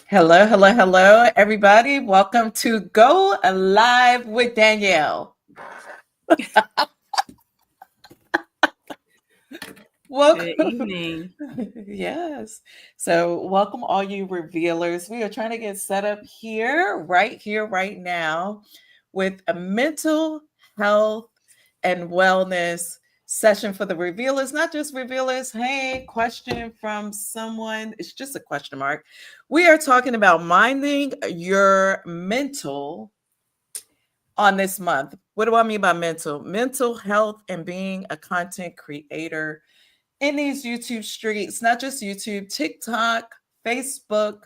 Hello, hello, hello, everybody. Welcome to Go Live with Danielle. Good Welcome. evening. Yes. So, welcome all you revealers. We are trying to get set up here, right now, with a mental health and wellness session for the revealers, not just revealers. Hey, question from someone. It's just a question mark. We are talking about minding your mental on this month. What do I mean by mental? Mental health and being a content creator in these YouTube streets, not just YouTube, TikTok, Facebook,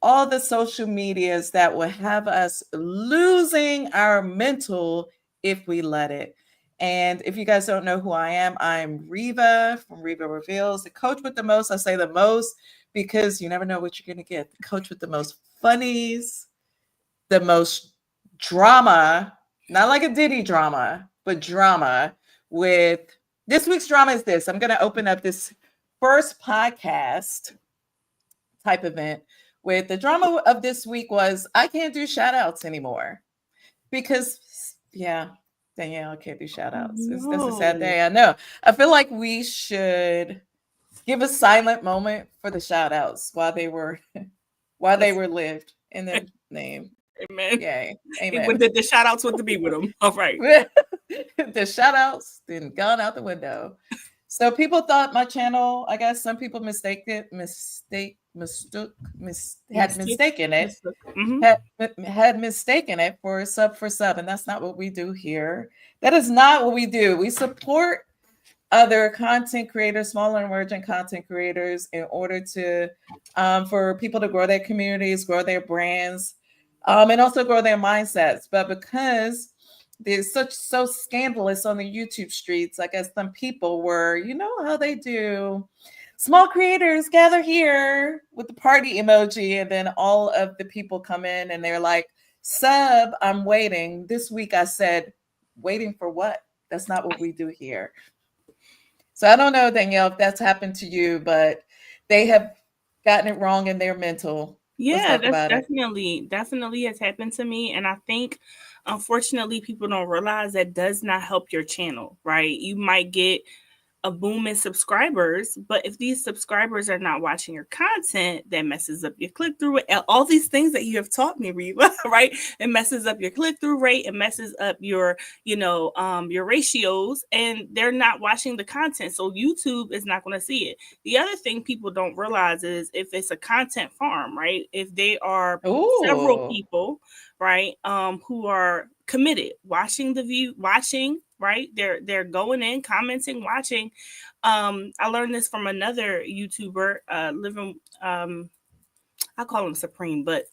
all the social medias that will have us losing our mental if we let it. And if you guys don't know who I am, I'm Riva from Riva Reveals, the coach with the most. I say the most because you never know what you're going to get. The coach with the most funnies, the most drama, not like a Diddy drama, but drama with this week's drama is this. I'm going to open up this first podcast type event with the drama of this week was I can't do shout outs anymore because, yeah, Danielle, I can't do shout outs. That's a sad No. day. I know. I feel like we should give a silent moment for the shout outs while they were Let's lived in the name. amen. Yay. With Amen. the shout outs with to be with them. All right. The shout outs then gone out the window. So people thought my channel, I guess some people had Mistook. mistaken it, Mistook. Mm-hmm. had mistaken it for sub, and that's not what we do here. That is not what we do. We support other content creators, smaller emerging content creators, in order to for people to grow their communities, grow their brands, and also grow their mindsets. But because there's so scandalous on the YouTube streets, I guess some people were, you know how they do. Small creators gather here with the party emoji, and then all of the people come in and they're like, "Sub, I'm waiting." This week I said, "Waiting for what? That's not what we do here." So I don't know, Danielle, if that's happened to you, but they have gotten it wrong in their mental. Let's Yeah, talk that's about it. definitely has happened to me. And I think unfortunately people don't realize that does not help your channel, right? You might get a boom in subscribers, but if these subscribers are not watching your content, that messes up your click through rate. All these things that you have taught me, Reba, right? It messes up your click through rate. It messes up your ratios, and they're not watching the content, so YouTube is not going to see it. The other thing people don't realize is if it's a content farm, right? If they are several Oh, people, right, who are committed, watching, right? They're going in, commenting, watching. I learned this from another YouTuber, living. I call him Supreme, but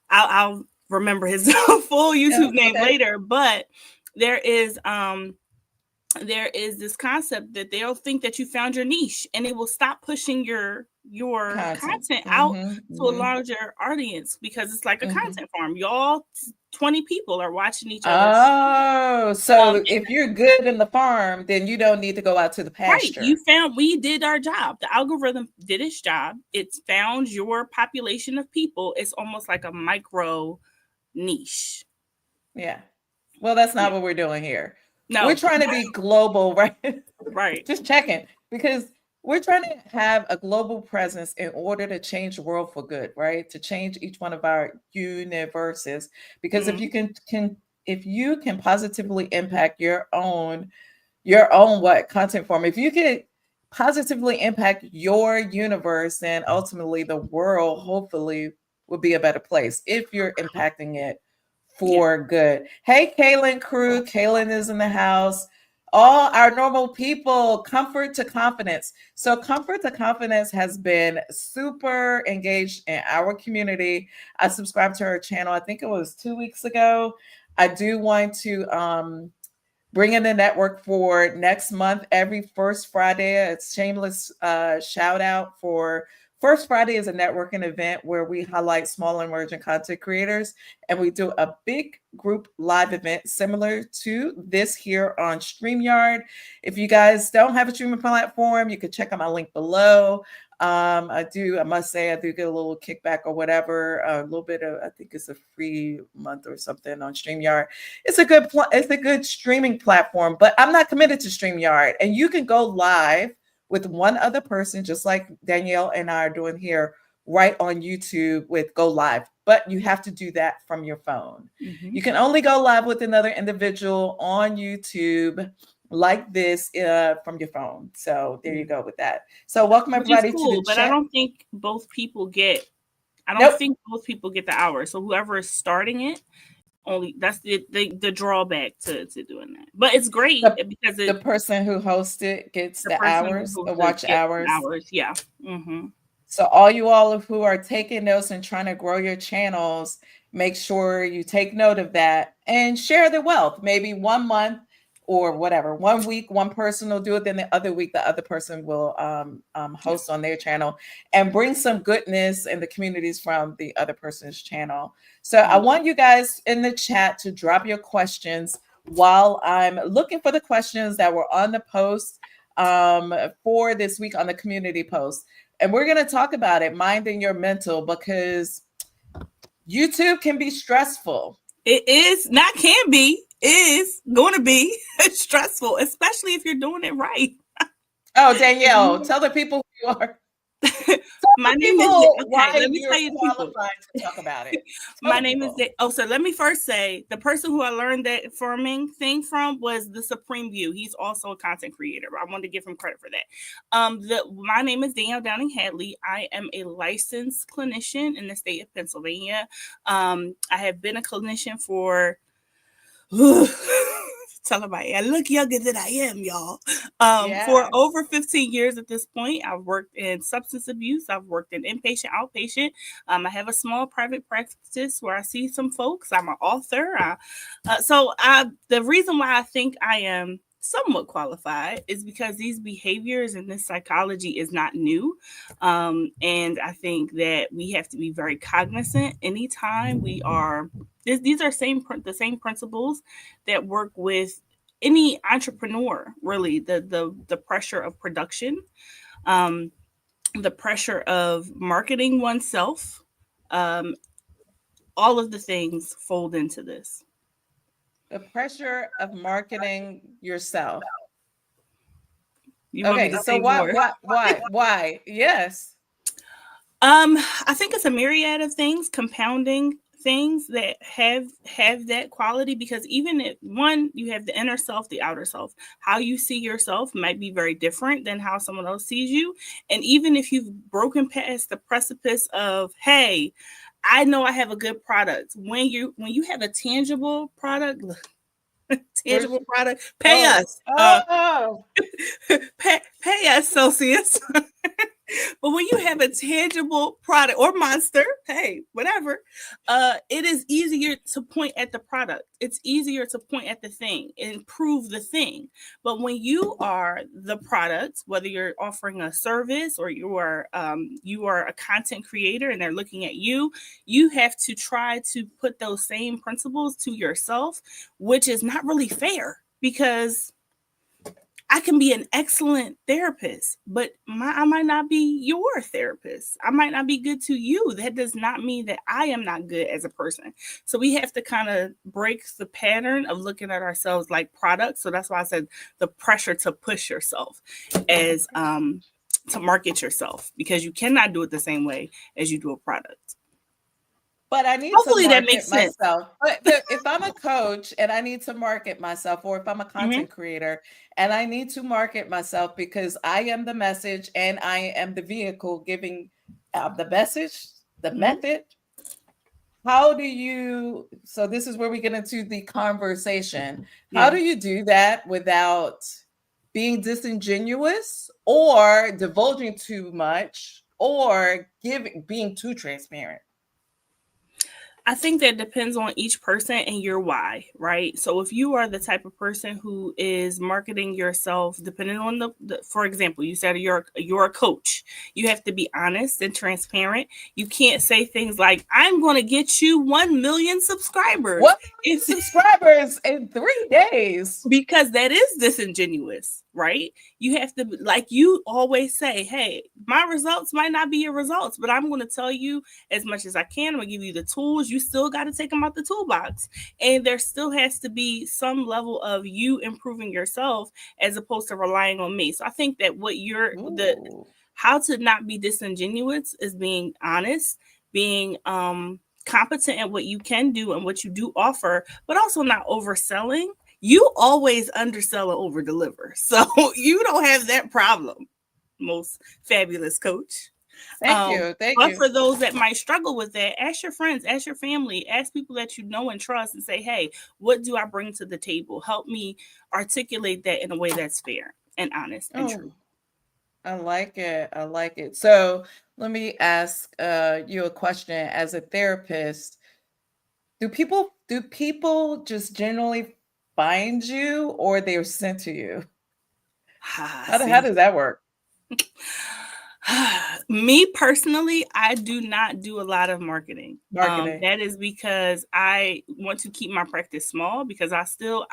I'll remember his full yeah, YouTube name okay. later. But there is um there is this concept that they'll think that you found your niche, and it will stop pushing your Content. content out Mm-hmm, to a mm-hmm, larger audience because it's like a mm-hmm. content farm. Y'all 20 people are watching each other. Oh, so if you're good in the farm, then you don't need to go out to the Right. You pasture. found we did our job. The algorithm did its job. It's found your population of people. It's almost like a micro niche. Yeah. Well, that's Yeah. not what we're doing here. We're No. trying to be global, right? Right. Just checking because we're trying to have a global presence in order to change the world for good, right? To change each one of our universes. Because if Mm, you can if you can positively impact your own what content form, if you can positively impact your universe, then ultimately the world hopefully will be a better place if you're impacting it yeah. for good. Hey, Kaylin crew. Kaylin is in the house. All our normal people, comfort to confidence. So, comfort to confidence has been super engaged in our community. I subscribed to her channel, I think it was 2 weeks ago. I do want to bring in the network for next month, every first Friday. It's shameless shout out for First Friday is a networking event where we highlight small and emerging content creators, and we do a big group live event similar to this here on StreamYard. If you guys don't have a streaming platform, you can check out my link below. I must say, I do get a little kickback or whatever, a little bit of, I think it's a free month or something on StreamYard. It's a good streaming platform, but I'm not committed to StreamYard. And you can go live with one other person, just like Danielle and I are doing here, right on YouTube with Go Live. But you have to do that from your phone. Mm-hmm. You can only go live with another individual on YouTube like this from your phone. So there you go with that. So welcome everybody cool, to the but chat. I don't think both people get the hours. So whoever is starting it, only that's the drawback to doing that. But it's great because the person who hosts it gets the hours, the watch hours. Yeah. Mm-hmm. So all you all who are taking notes and trying to grow your channels, make sure you take note of that and share the wealth. Maybe 1 month or whatever, 1 week, one person will do it. Then the other week, the other person will host on their channel and bring some goodness in the communities from the other person's channel. So I want you guys in the chat to drop your questions while I'm looking for the questions that were on the post for this week on the community post. And we're going to talk about it, minding your mental, because YouTube can be stressful. It is, not can be, is going to be stressful, especially if you're doing it right. Oh, Danielle, tell the people who you are. My name is why let me tell you qualified to talk about it. My name is so let me first say the person who I learned that farming thing from was the Supreme View. He's also a content creator. I wanted to give him credit for that. My name is Danielle Downing Hadley. I am a licensed clinician in the state of Pennsylvania. I have been a clinician for tell everybody I look younger than I am, y'all. For over 15 years at this point. I've worked in substance abuse. I've worked in inpatient, outpatient. I have a small private practice where I see some folks. I'm an author. The reason why I think I am somewhat qualified is because these behaviors and this psychology is not new. And I think that we have to be very cognizant anytime we are. These are the same principles that work with any entrepreneur, really. The pressure of production, the pressure of marketing oneself, all of the things fold into this. The pressure of marketing yourself. Okay, so why? Yes. I think it's a myriad of things, compounding things that have that quality, because even if you have the inner self, the outer self, how you see yourself might be very different than how someone else sees you. And even if you've broken past the precipice of, hey, I know I have a good product, when you have a tangible product, pay us. Pay us, Celsius. But when you have a tangible product or Monster, hey, whatever, it is easier to point at the product. It's easier to point at the thing and prove the thing. But when you are the product, whether you're offering a service or you are a content creator and they're looking at you, you have to try to put those same principles to yourself, which is not really fair, because I can be an excellent therapist, but I might not be your therapist. I might not be good to you. That does not mean that I am not good as a person. So we have to kind of break the pattern of looking at ourselves like products. So that's why I said the pressure to push yourself as to market yourself, because you cannot do it the same way as you do a product. But I need hopefully to that makes sense. Myself. But if I'm a coach and I need to market myself, or if I'm a content creator and I need to market myself because I am the message and I am the vehicle giving the message, the method, how do you, so this is where we get into the conversation. How do you do that without being disingenuous or divulging too much or being too transparent? I think that depends on each person and your why, right? So if you are the type of person who is marketing yourself, depending on for example, you said you're a coach, you have to be honest and transparent. You can't say things like, I'm going to get you 1 million subscribers. Subscribers in 3 days. Because that is disingenuous. right? You have to, like you always say, hey, my results might not be your results, but I'm going to tell you as much as I can. I'm going to give you the tools. You still got to take them out the toolbox. And there still has to be some level of you improving yourself as opposed to relying on me. So I think that what you're, the, Ooh. how to not be disingenuous is being honest, being competent at what you can do and what you do offer, but also not overselling. You always undersell and over deliver. So you don't have that problem, most fabulous coach. Thank you. Thank But you. for those that might struggle with that, ask your friends, ask your family, ask people that you know and trust and say, hey, what do I bring to the table? Help me articulate that in a way that's fair and honest and Oh, true. I like it. I like it. So let me ask you a question as a therapist. Do people just generally find you or they're sent to you? How See, does that work? me personally, I do not do a lot of marketing. Marketing. That is because I want to keep my practice small because I still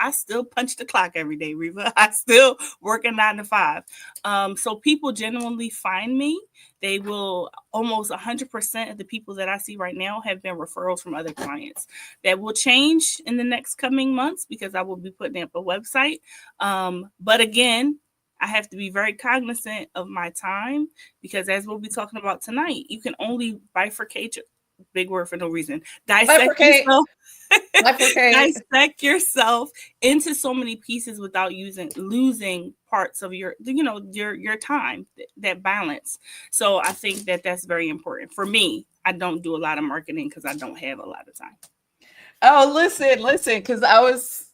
punch the clock every day, Riva. I still work a 9 to 5. So people genuinely find me. They will almost 100% of the people that I see right now have been referrals from other clients. That will change in the next coming months because I will be putting up a website. But again, I have to be very cognizant of my time because as we'll be talking about tonight, you can only bifurcate your big word for no reason. Dissect Bifurcate. yourself. Bifurcate. Dissect yourself into so many pieces without using losing parts of your time, that balance. So I think that that's very important for me. I don't do a lot of marketing because I don't have a lot of time. Oh, listen, because I was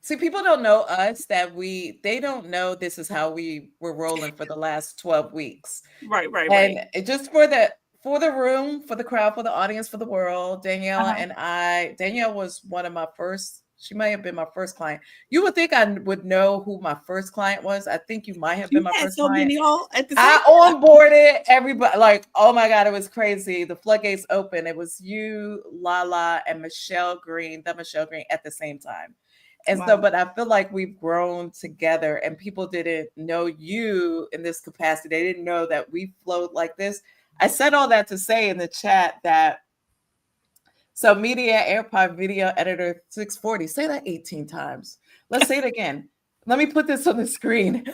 see, people don't know us that they don't know this is how we were rolling for the last 12 weeks. Right, right, right. And just for the room, for the crowd, for the audience, for the world, Daniela Uh-huh. and Danielle was one of my first, she might have been my first client. You would think I would know who my first client was. I think you might have been You my had first so client. many all at the same I onboarded everybody. Like, oh my God, it was crazy. The floodgates open. It was you, Lala, and Michelle Green, the Michelle Green at the same time. And so, Wow. but I feel like we've grown together and people didn't know you in this capacity. They didn't know that we flowed like this. I said all that to say in the chat that so media AirPod video editor 640. Say that 18 times. Let's say it again. Let me put this on the screen.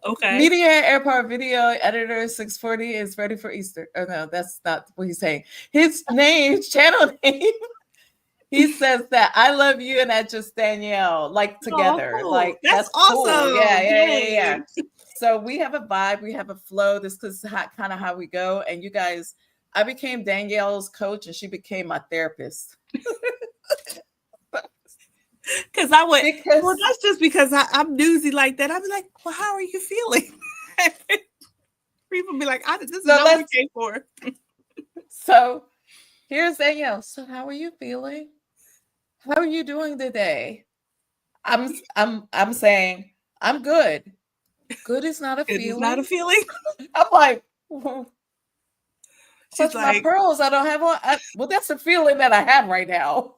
Okay. Media AirPod video editor 640 is ready for Easter. Oh no, that's not what he's saying. His name, channel name. He says that I love you and that just Danielle, like Oh, together. cool. Like That's that's cool. Yeah, awesome. yeah, yeah, yeah. Yay. So we have a vibe, we have a flow. This is kind of how we go. And you guys, I became Danielle's coach and she became my therapist. Because I would, well, Because that's just because I'm newsy like that. I'd be like, well, how are you feeling? People be like, this is so not what we let's came for. so here's Danielle. So how are you feeling? How are you doing today? I'm saying I'm good. Good is not a It is not a feeling. feeling. I'm like, She's clutch my like, pearls. I don't have one. Well, that's the feeling that I have right now.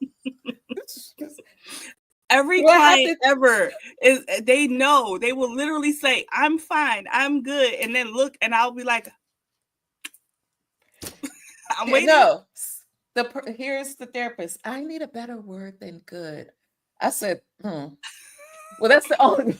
every Do I have client to? ever is, they know, they will literally say, I'm fine, I'm good. And then look, and I'll be like, I'm waiting. No. Here's the therapist. I need a better word than good. I said, well, that's the only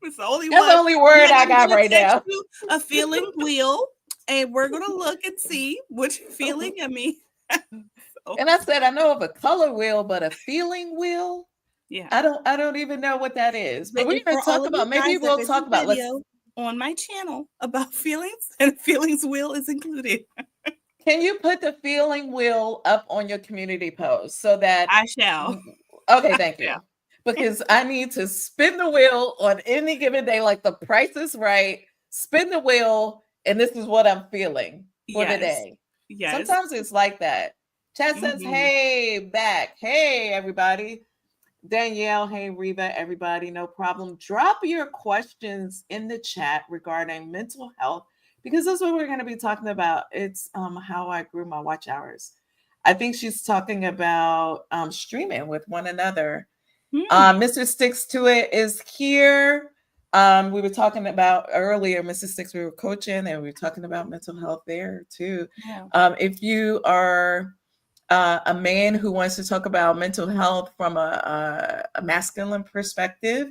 It's the only that's the one. only word Yeah, I I'm got gonna right text now. you a feeling wheel, and we're gonna look and see which feeling. I mean, so, And I said, I know of a color wheel, but a feeling wheel. yeah. I don't even know what that is. But But we're if gonna for all talk of you about maybe guys, there we'll is a talk about let's video on my channel about feelings, and feelings wheel is included. can you put the feeling wheel up on your community post so that I shall. okay, thank Yeah. you. Because I need to spin the wheel on any given day, like the price is right, spin the wheel, and this is what I'm feeling for the Yes. day. Yes. Sometimes it's like that. Chat says, Hmm. hey, back. Hey, everybody. Danielle, hey, Riva, everybody, no problem. Drop your questions in the chat regarding mental health because that's what we're going to be talking about. It's how I grew my watch hours. I think she's talking about streaming with one another. Hmm. Mr. Sticks to It is here. We were talking about earlier, Mrs. Six, we were coaching and we were talking about mental health there too. Yeah. If you are a man who wants to talk about mental health from a masculine perspective,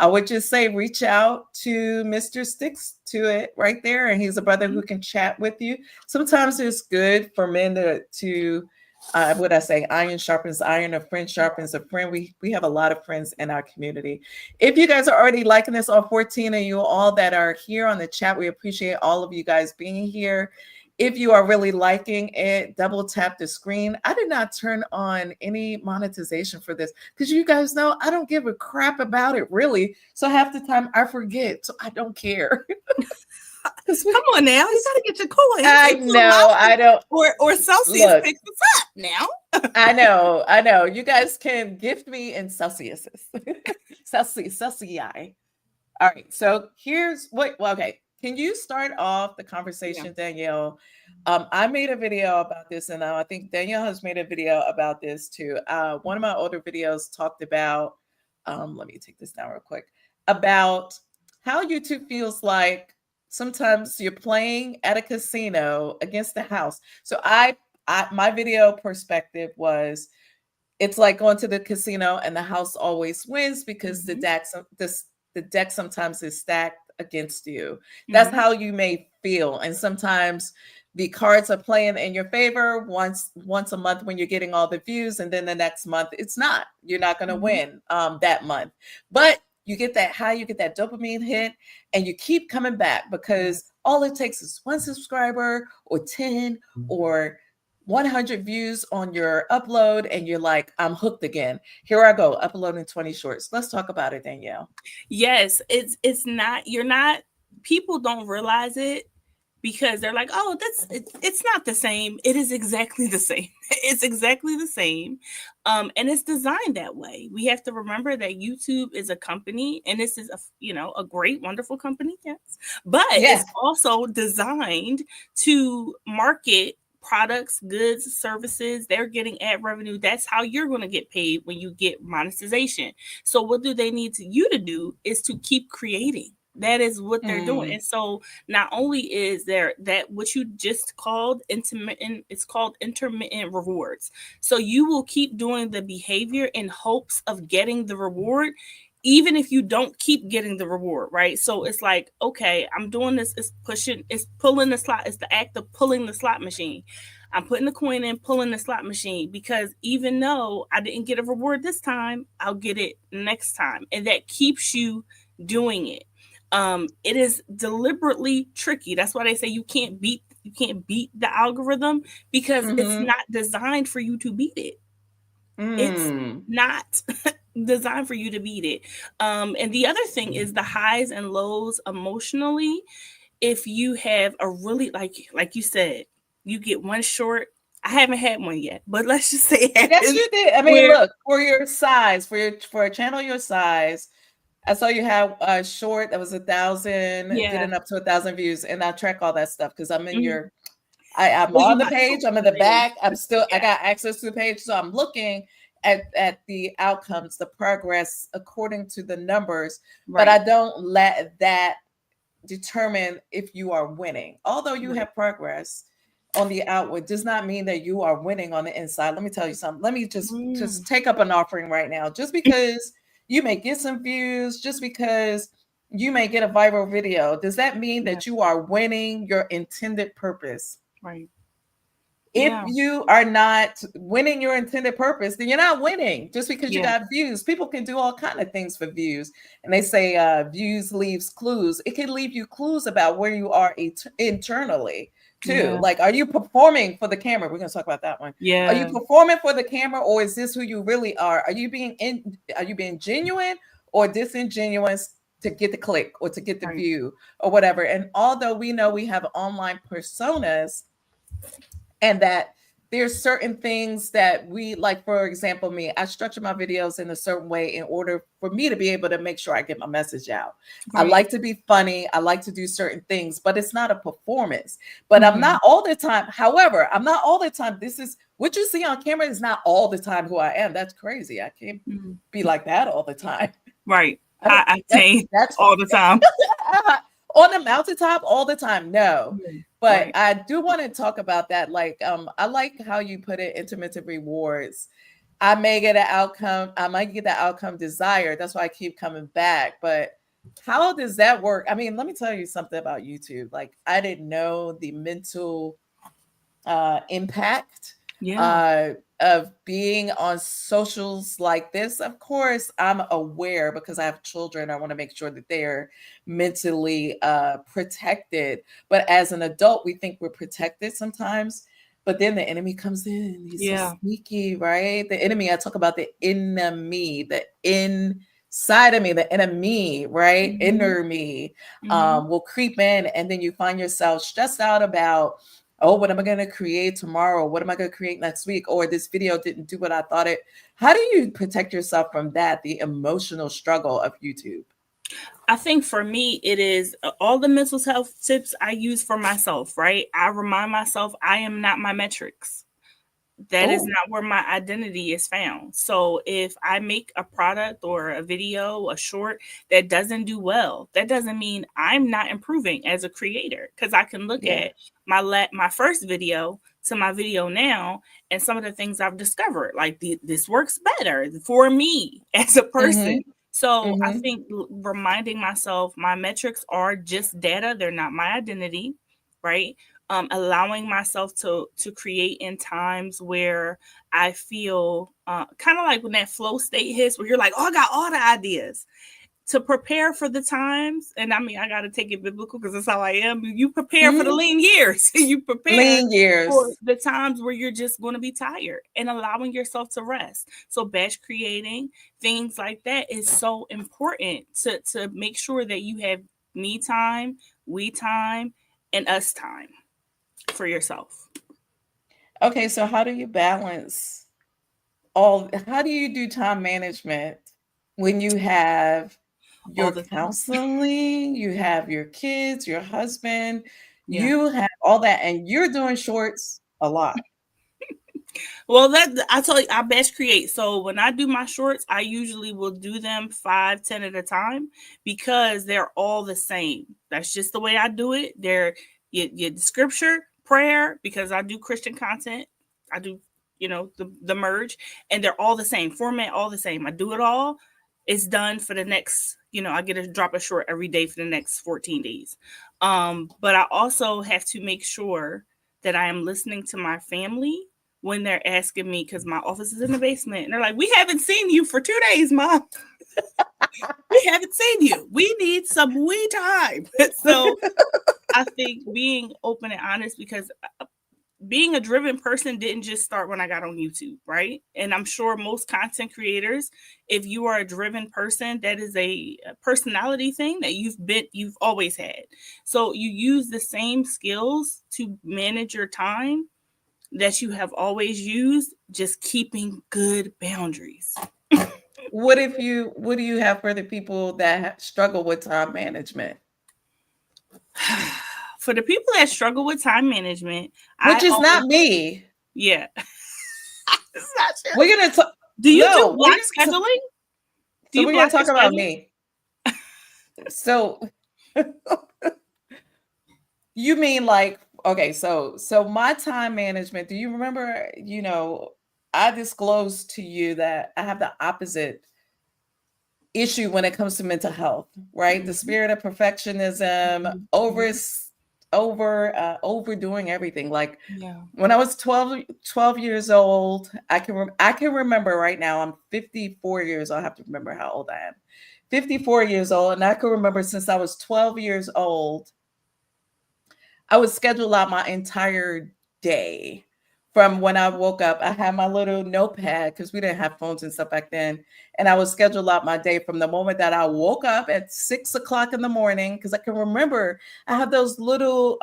I would just say reach out to Mr. Sticks to it right there. And he's a brother who can chat with you. Sometimes it's good for men to what I say, iron sharpens iron, a friend sharpens a friend. We have a lot of friends in our community. If you guys are already liking this, all 14 of you, all that are here on the chat, we appreciate all of you guys being here. If you are really liking it, double tap the screen. I did not turn on any monetization for this because you guys know I don't give a crap about it really. So half the time I forget, so I don't care. Come on now, you gotta get your coins. I know, I don't. Or Celsius Look, picks us up now. I know. You guys can gift me in Celsiuses. Celsius. All right. So here's what. Well, okay. Can you start off the conversation, Danielle? I made a video about this, and I think Danielle has made a video about this too. One of my older videos talked about. Let me take this down real quick. About how YouTube feels like sometimes you're playing at a casino against the house. So my video perspective was it's like going to the casino and the house always wins because the deck sometimes is stacked against you. That's how you may feel. And sometimes the cards are playing in your favor once a month when you're getting all the views, and then the next month it's not. You're not going to win that month. But you get that high, you get that dopamine hit, and you keep coming back because all it takes is one subscriber or 10 or 100 views on your upload, and you're like, I'm hooked again. Here I go, uploading 20 shorts. Let's talk about it, Danielle. Yes, it's not, you're not, people don't realize it because they're like, oh, it's not the same. It is exactly the same. It's exactly the same. And it's designed that way. We have to remember that YouTube is a company, and this is a great, wonderful company, yes. But it's also designed to market products, goods, services. They're getting ad revenue. That's how you're going to get paid when you get monetization. So what do they need you to do is to keep creating. That is what they're doing. And so not only is there that what you just called intermittent, it's called intermittent rewards. So you will keep doing the behavior in hopes of getting the reward, even if you don't keep getting the reward, right? So it's like, okay, I'm doing this, it's pulling the slot, it's the act of pulling the slot machine. I'm putting the coin in, pulling the slot machine, because even though I didn't get a reward this time, I'll get it next time. And that keeps you doing it. It is deliberately tricky. That's why they say you can't beat the algorithm, because it's not designed for you to beat it. It's not designed for you to beat it. And the other thing is the highs and lows emotionally. If you have a really, like you said, you get one short. I haven't had one yet, but let's just say yes, you did. I mean, look, for your size, for a channel your size, I saw you have a short that was 1,000, getting up to 1,000 views, and I track all that stuff because I'm in your. I'm on the page. I'm in the back. I'm still. I got access to the page, so I'm looking at the outcomes, the progress according to the numbers. Right. But I don't let that determine if you are winning. Although you have progress on the outward, does not mean that you are winning on the inside. Let me tell you something. Let me just take up an offering right now. Just because you may get some views, just because you may get a viral video, does that mean that you are winning your intended purpose? Right. If you are not winning your intended purpose, then you're not winning just because you got views. People can do all kinds of things for views. And they say views leaves clues. It can leave you clues about where you are internally too. Yeah. Like, are you performing for the camera? We're going to talk about that one. Yeah. Are you performing for the camera, or is this who you really are? Are you being genuine or disingenuous to get the click or to get the view or whatever? And although we know we have online personas, and that there's certain things that we like, for example, me, I structure my videos in a certain way in order for me to be able to make sure I get my message out. Right. I like to be funny. I like to do certain things, but it's not a performance. But I'm not all the time. However, I'm not all the time. This is what you see on camera is not all the time who I am. That's crazy. I can't be like that all the time. Right. I mean, high octane that's all the time. on the mountaintop all the time. No, but Right. I do want to talk about that. Like, I like how you put it, intermittent rewards. I may get an outcome. I might get the outcome desired. That's why I keep coming back. But how does that work? I mean, let me tell you something about YouTube. Like, I didn't know the mental impact Yeah. uh, of being on socials like this. Of course, I'm aware because I have children. I want to make sure that they're mentally protected. But as an adult, we think we're protected sometimes. But then the enemy comes in. He's so Yeah. sneaky, right? The enemy, I talk about the enemy, the inside of me, the enemy, right? Hmm. Inner me Hmm. will creep in. And then you find yourself stressed out about, oh, what am I going to create tomorrow? What am I going to create next week? Or this video didn't do what I thought it. How do you protect yourself from that, the emotional struggle of YouTube? I think for me, it is all the mental health tips I use for myself, right? I remind myself I am not my metrics. That is Oh, not where my identity is found. So if I make a product or a video, a short that doesn't do well, that doesn't mean I'm not improving as a creator, because I can look yeah. at my first video to my video now and some of the things I've discovered, like this works better for me as a person. Mm-hmm. So I Mm-hmm. think reminding myself my metrics are just data, they're not my identity, right? Allowing myself to create in times where I feel kind of like when that flow state hits, where you're like, oh, I got all the ideas. To prepare for the times, and I mean, I got to take it biblical because that's how I am. You prepare for the Mm-hmm. lean years. You prepare Lean for years. the times where you're just going to be tired and allowing yourself to rest. So batch creating, things like that is so important to make sure that you have me time, we time, and us time for yourself Okay, so how do you balance how do you do time management when you have all your the time. counseling, you have your kids, your husband, Yeah. you have all that, and you're doing shorts a lot? Well, that I told you, I batch create. So when I do my shorts, I usually will do them 5, 10 at a time because they're all the same. That's just the way I do it. They're your scripture, prayer, because I do Christian content. I do, the merge, and they're all the same format, all the same. I do it all. It's done for the next, I get a drop a short every day for the next 14 days. But I also have to make sure that I am listening to my family when they're asking me, because my office is in the basement, and they're like, "We haven't seen you for 2 days, Mom. We haven't seen you. We need some we time." So I think being open and honest, because being a driven person didn't just start when I got on YouTube, right? And I'm sure most content creators, if you are a driven person, that is a personality thing that you've always had. So you use the same skills to manage your time that you have always used, just keeping good boundaries. What do you have for the people that struggle with time management? For the people that struggle with time management, Which I is always, not me. yeah. It's not true. We're gonna talk. Do you do No, block scheduling? Do so you we're gonna block your talk about schedule? me. So you mean like, okay, so my time management, do you remember, I disclosed to you that I have the opposite issue when it comes to mental health, right? The Mhm, spirit of perfectionism, mhm, mhm. overdoing everything. Like Yeah. when I was 12 years old, I can remember right now. I'm 54 years old. I have to remember how old I am. 54 years old, and I can remember since I was 12 years old, I would schedule out my entire day from when I woke up. I had my little notepad because we didn't have phones and stuff back then. And I would schedule out my day from the moment that I woke up at 6 o'clock in the morning. Because I can remember I have those little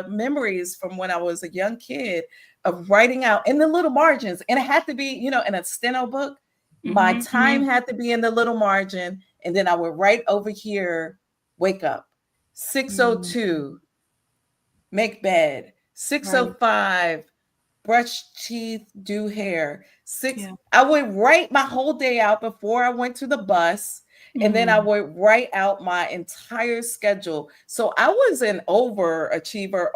memories from when I was a young kid of writing out in the little margins. And it had to be, in a steno book. My Mhm, time mhm. had to be in the little margin. And then I would write over here, wake up, Mm, 6:02, make bed. right. 6:05, brush teeth, do hair. 6 Yeah. I would write my whole day out before I went to the bus. and then I Mm-hmm. would write out my entire schedule. So I was an overachiever,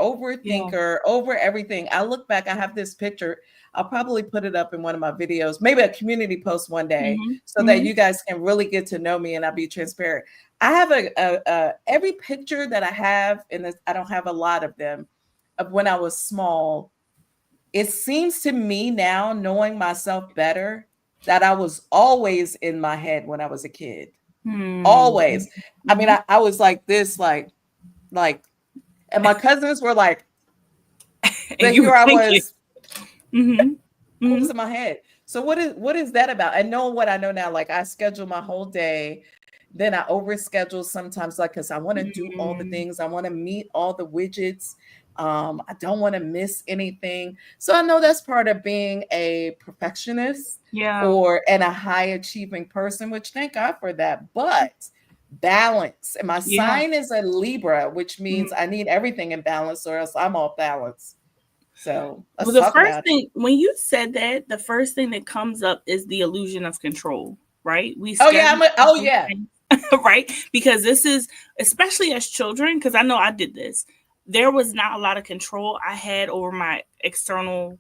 Yeah. overthinker, over everything. I look back, I have this picture. I'll probably put it up in one of my videos, maybe a community post one day, Mm-hmm. so that Mm-hmm. you guys can really get to know me and I'll be transparent. I have every picture that I have in this, I don't have a lot of them, of when I was small. It seems to me now, knowing myself better, that I was always in my head when I was a kid. Mm-hmm. Always. I mean, Mm-hmm. I was like this, like, and my cousins were like, And but you were here I thinking. was, Mm-hmm. I Mm-hmm. was in my head. So what is that about? And knowing what I know now, like I schedule my whole day, then I overschedule sometimes, like because I want to do all the Mm-hmm. things, I want to meet all the widgets. I don't want to miss anything. So I know that's part of being a perfectionist Yeah. or and a high achieving person, which thank God for that. But balance. And my Yeah. sign is a Libra, which means Mm-hmm. I need everything in balance or else I'm off balance. So Well, let's the talk first about it. thing when you said that, the first thing that comes up is the illusion of control, right? We Oh yeah, schedule oh yeah. everything, right? Because this is, especially as children, because I know I did this, there was not a lot of control I had over my external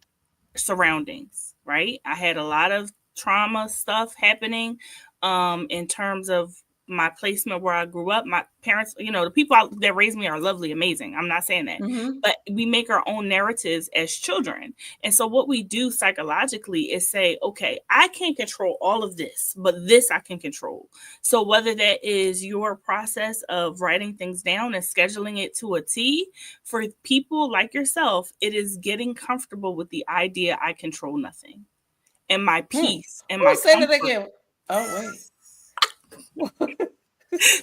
surroundings, right? I had a lot of trauma stuff happening in terms of my placement where I grew up. My parents, the people that raised me are lovely, amazing. I'm not saying that. Mm-hmm. But we make our own narratives as children. And so what we do psychologically is say, okay, I can't control all of this, but this I can control. So whether that is your process of writing things down and scheduling it to a T, for people like yourself, it is getting comfortable with the idea I control nothing. And my Hmm. peace and Oh, my say that comfort, again. Oh wait.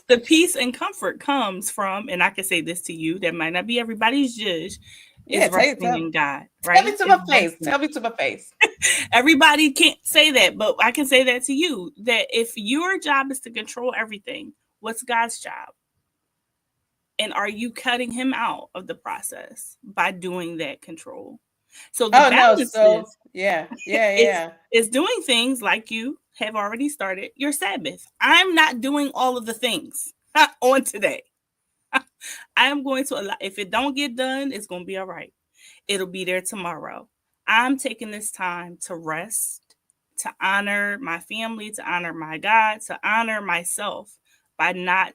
the peace and comfort comes from, and I can say this to you, that might not be everybody's judge, Yeah, is resting in God, tell me right? to Is my face. resting. Tell me to my face. Everybody can't say that, but I can say that to you, that if your job is to control everything, what's God's job? And are you cutting him out of the process by doing that control? So the Oh no, balance so is, yeah, yeah, it's yeah. it's doing things like you have already started your Sabbath. I'm not doing all of the things on today. I am going to allow, if it don't get done, it's going to be all right. It'll be there tomorrow. I'm taking this time to rest, to honor my family, to honor my God, to honor myself by not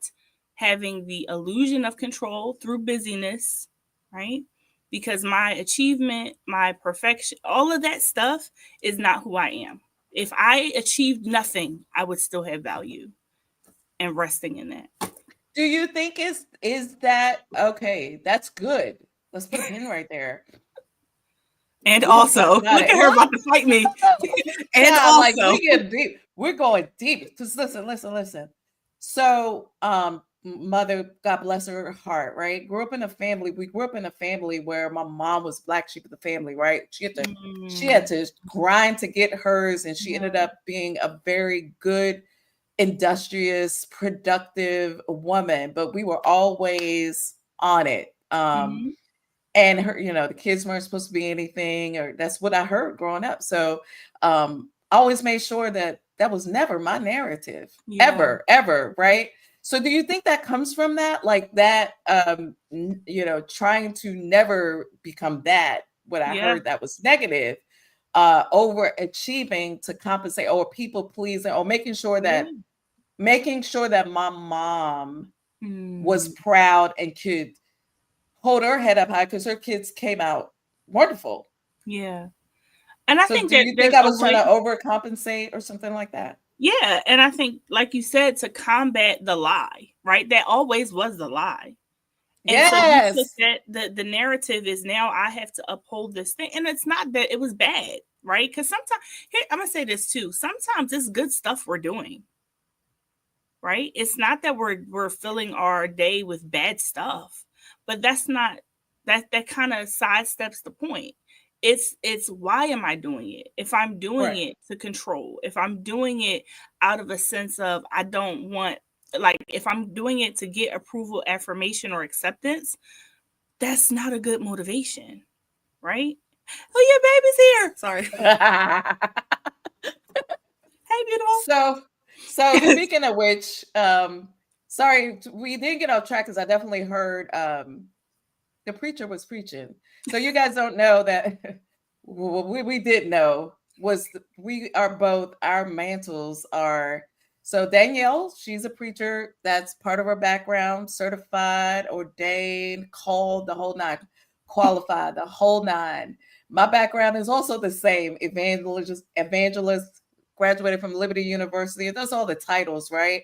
having the illusion of control through busyness, right? Because my achievement, my perfection, all of that stuff is not who I am. If I achieved nothing, I would still have value, and resting in that. Do you think is that okay? That's good. Let's put a pin right there. And We're gonna talk also, about look it. at her about to fight me. And Child, like also, we get deep. We're going deep. Just listen, listen, listen. So, mother, God bless her heart, right? Grew up in a family. We grew up in a family where my mom was black sheep of the family, right? She had to grind to get hers, and she ended yeah. up being a very good, industrious, productive woman. But we were always on it. Mhm. And her, the kids weren't supposed to be anything, or that's what I heard growing up. So I always made sure that that was never my narrative, Yeah. ever, right? So do you think that comes from that, like that, trying to never become that, what I Yeah. heard that was negative, overachieving to compensate, or people pleasing, or Yeah. making sure that my mom was Mm. proud and could hold her head up high because her kids came out wonderful. Yeah. And I So think do that you think there's I a was trying to way. overcompensate or something like that? Yeah, and I think, like you said, to combat the lie, right? That always was the lie. And so you took Yes. that, the narrative is now I have to uphold this thing. And it's not that it was bad, right? Because sometimes, here, I'm gonna say this too. Sometimes it's good stuff we're doing, right? It's not that we're filling our day with bad stuff, but that's not, that kind of sidesteps the point. It's why am I doing it? If I'm doing Right. it to control, if I'm doing it out of a sense of I don't want, like if I'm doing it to get approval, affirmation, or acceptance, that's not a good motivation, right? Oh, your baby's here. Sorry. Hey, beautiful. So So speaking of which, sorry, we didn't get off track because I definitely heard the preacher was preaching. So you guys don't know that what we did know was we are both, our mantles are, so Danielle, she's a preacher. That's part of her background, certified, ordained, called, the whole nine, qualified, the whole nine. My background is also the same, evangelist, graduated from Liberty University. It does all the titles, right?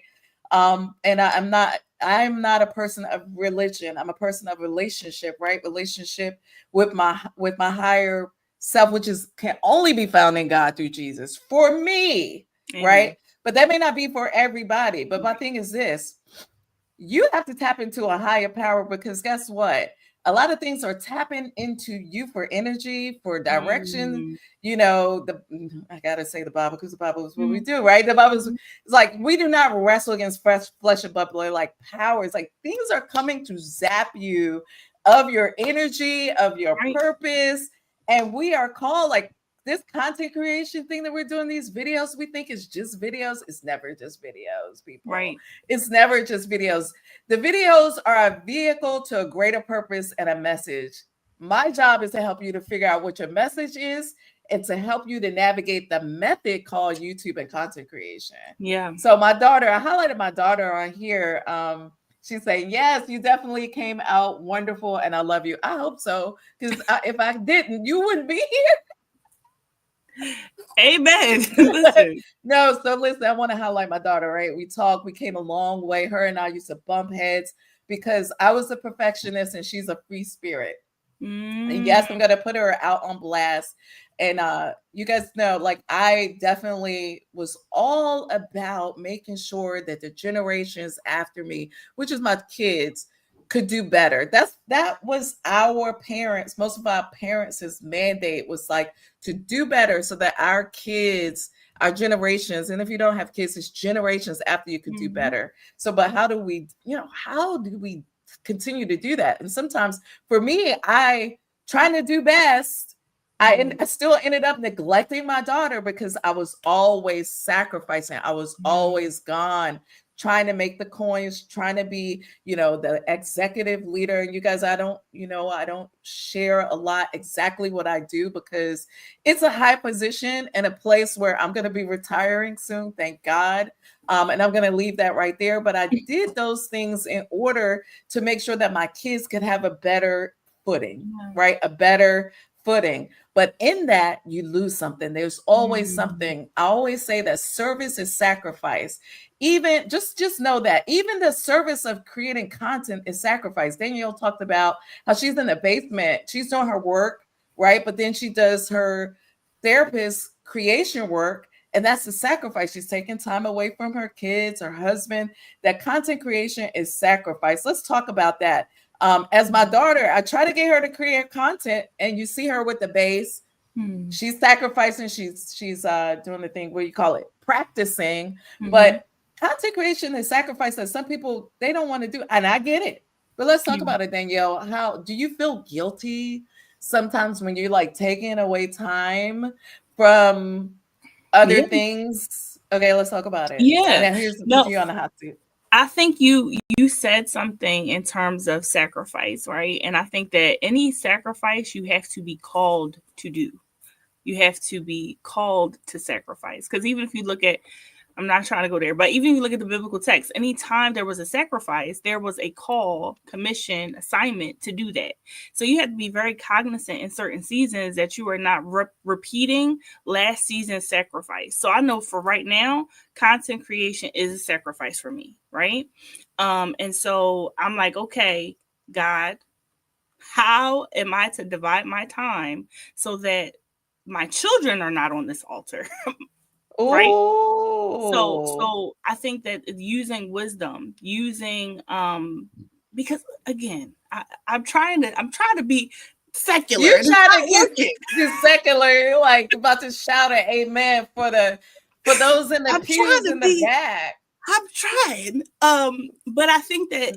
And I'm not a person of religion. I'm a person of relationship, right? Relationship with my higher self, which is can only be found in God through Jesus. For me, right? Amen. But that may not be for everybody. But my thing is this: you have to tap into a higher power, because guess what? A lot of things are tapping into you for energy, for direction. Mm. You know, I gotta say the Bible, because the Bible is what we Mm. do, right? The Bible is Mhm. it's like we do not wrestle against flesh and blood, like powers. Like things are coming to zap you of your energy, of your Right. purpose, and we are called like this content creation thing that we're doing, these videos we think is just videos. It's never just videos, people. Right. It's never just videos. The videos are a vehicle to a greater purpose and a message. My job is to help you to figure out what your message is and to help you to navigate the method called YouTube and content creation. Yeah. So my daughter, I highlighted my daughter on here. She's saying, yes, you definitely came out wonderful and I love you. I hope so. Because if I didn't, you wouldn't be Amen. here. Listen. No, so listen, I want to highlight my daughter, right? We talked, we came a long way. Her and I used to bump heads because I was a perfectionist and she's a free spirit. And Mm. yes, I'm gonna put her out on blast. And you guys know, like I definitely was all about making sure that the generations after me, which is my kids, could do better. That was our parents, most of our parents' mandate was like to do better so that our kids, our generations, and if you don't have kids, it's generations after you could do Mhm. better. So, but how do we, how do we continue to do that? And sometimes for me, I trying to do best. Mm. I still ended up neglecting my daughter because I was always sacrificing. I was Mm. always gone, trying to make the coins, trying to be, the executive leader. And you guys, I don't share a lot exactly what I do because it's a high position and a place where I'm going to be retiring soon, thank God. And I'm going to leave that right there. But I did those things in order to make sure that my kids could have a better footing, Yeah. right? A better footing. But in that, you lose something. There's always Mm. something. I always say that service is sacrifice. Even just know that even the service of creating content is sacrifice. Danielle talked about how she's in the basement, she's doing her work, right? But then she does her therapist creation work. And that's the sacrifice. She's taking time away from her kids, her husband. That content creation is sacrifice. Let's talk about that. As my daughter, I try to get her to create content, and you see her with the bass. Mm. She's sacrificing. She's doing the thing, what do you call it, practicing. Mhm. But content creation is sacrifice that some people they don't want to do, and I get it. But let's talk Yeah. about it, Danielle. How do you feel guilty sometimes when you're like taking away time from other Yeah. things? Okay, let's talk about it. Yeah. Now here's the put No, you on the hot seat. I think you said something in terms of sacrifice, right? And I think that any sacrifice you have to be called to do. You have to be called to sacrifice. Because even if you look at, I'm not trying to go there, but even if you look at the biblical text, anytime there was a sacrifice, there was a call, commission, assignment to do that. So you have to be very cognizant in certain seasons that you are not repeating last season's sacrifice. So I know for right now, content creation is a sacrifice for me, right? And so I'm like, okay, God, how am I to divide my time so that my children are not on this altar? Right? So Oh, I think that using wisdom, using because again, I'm trying to be secular you and it's trying not to get working. this secular, like about to shout an amen for those in the I'm trying pews to in the be back. I'm trying. But I think that,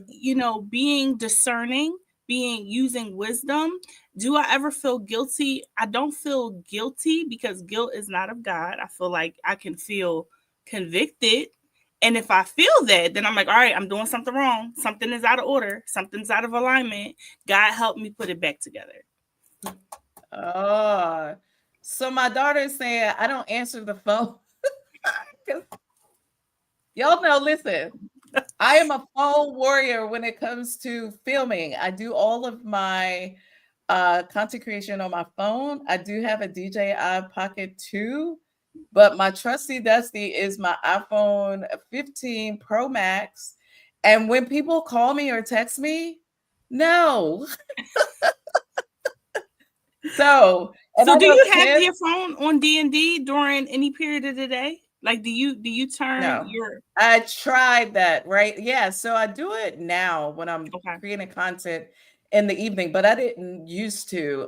being discerning, being using wisdom, do I ever feel guilty? I don't feel guilty because guilt is not of God. I feel like I can feel convicted. And if I feel that, then I'm like, all right, I'm doing something wrong. Something is out of order. Something's out of alignment. God help me put it back together. Oh, so my daughter is saying I don't answer the phone. 'Cause y'all know, listen, I am a phone warrior when it comes to filming. I do all of my content creation on my phone. I do have a DJI Pocket 2, but my trusty dusty is my iPhone 15 Pro Max. And when people call me or text me, no. So, and So I do know you have kids, your phone on D&D during any period of the day? Like do you turn no. your I tried that, right? Yeah. So I do it now when I'm okay. creating content in the evening, but I didn't used to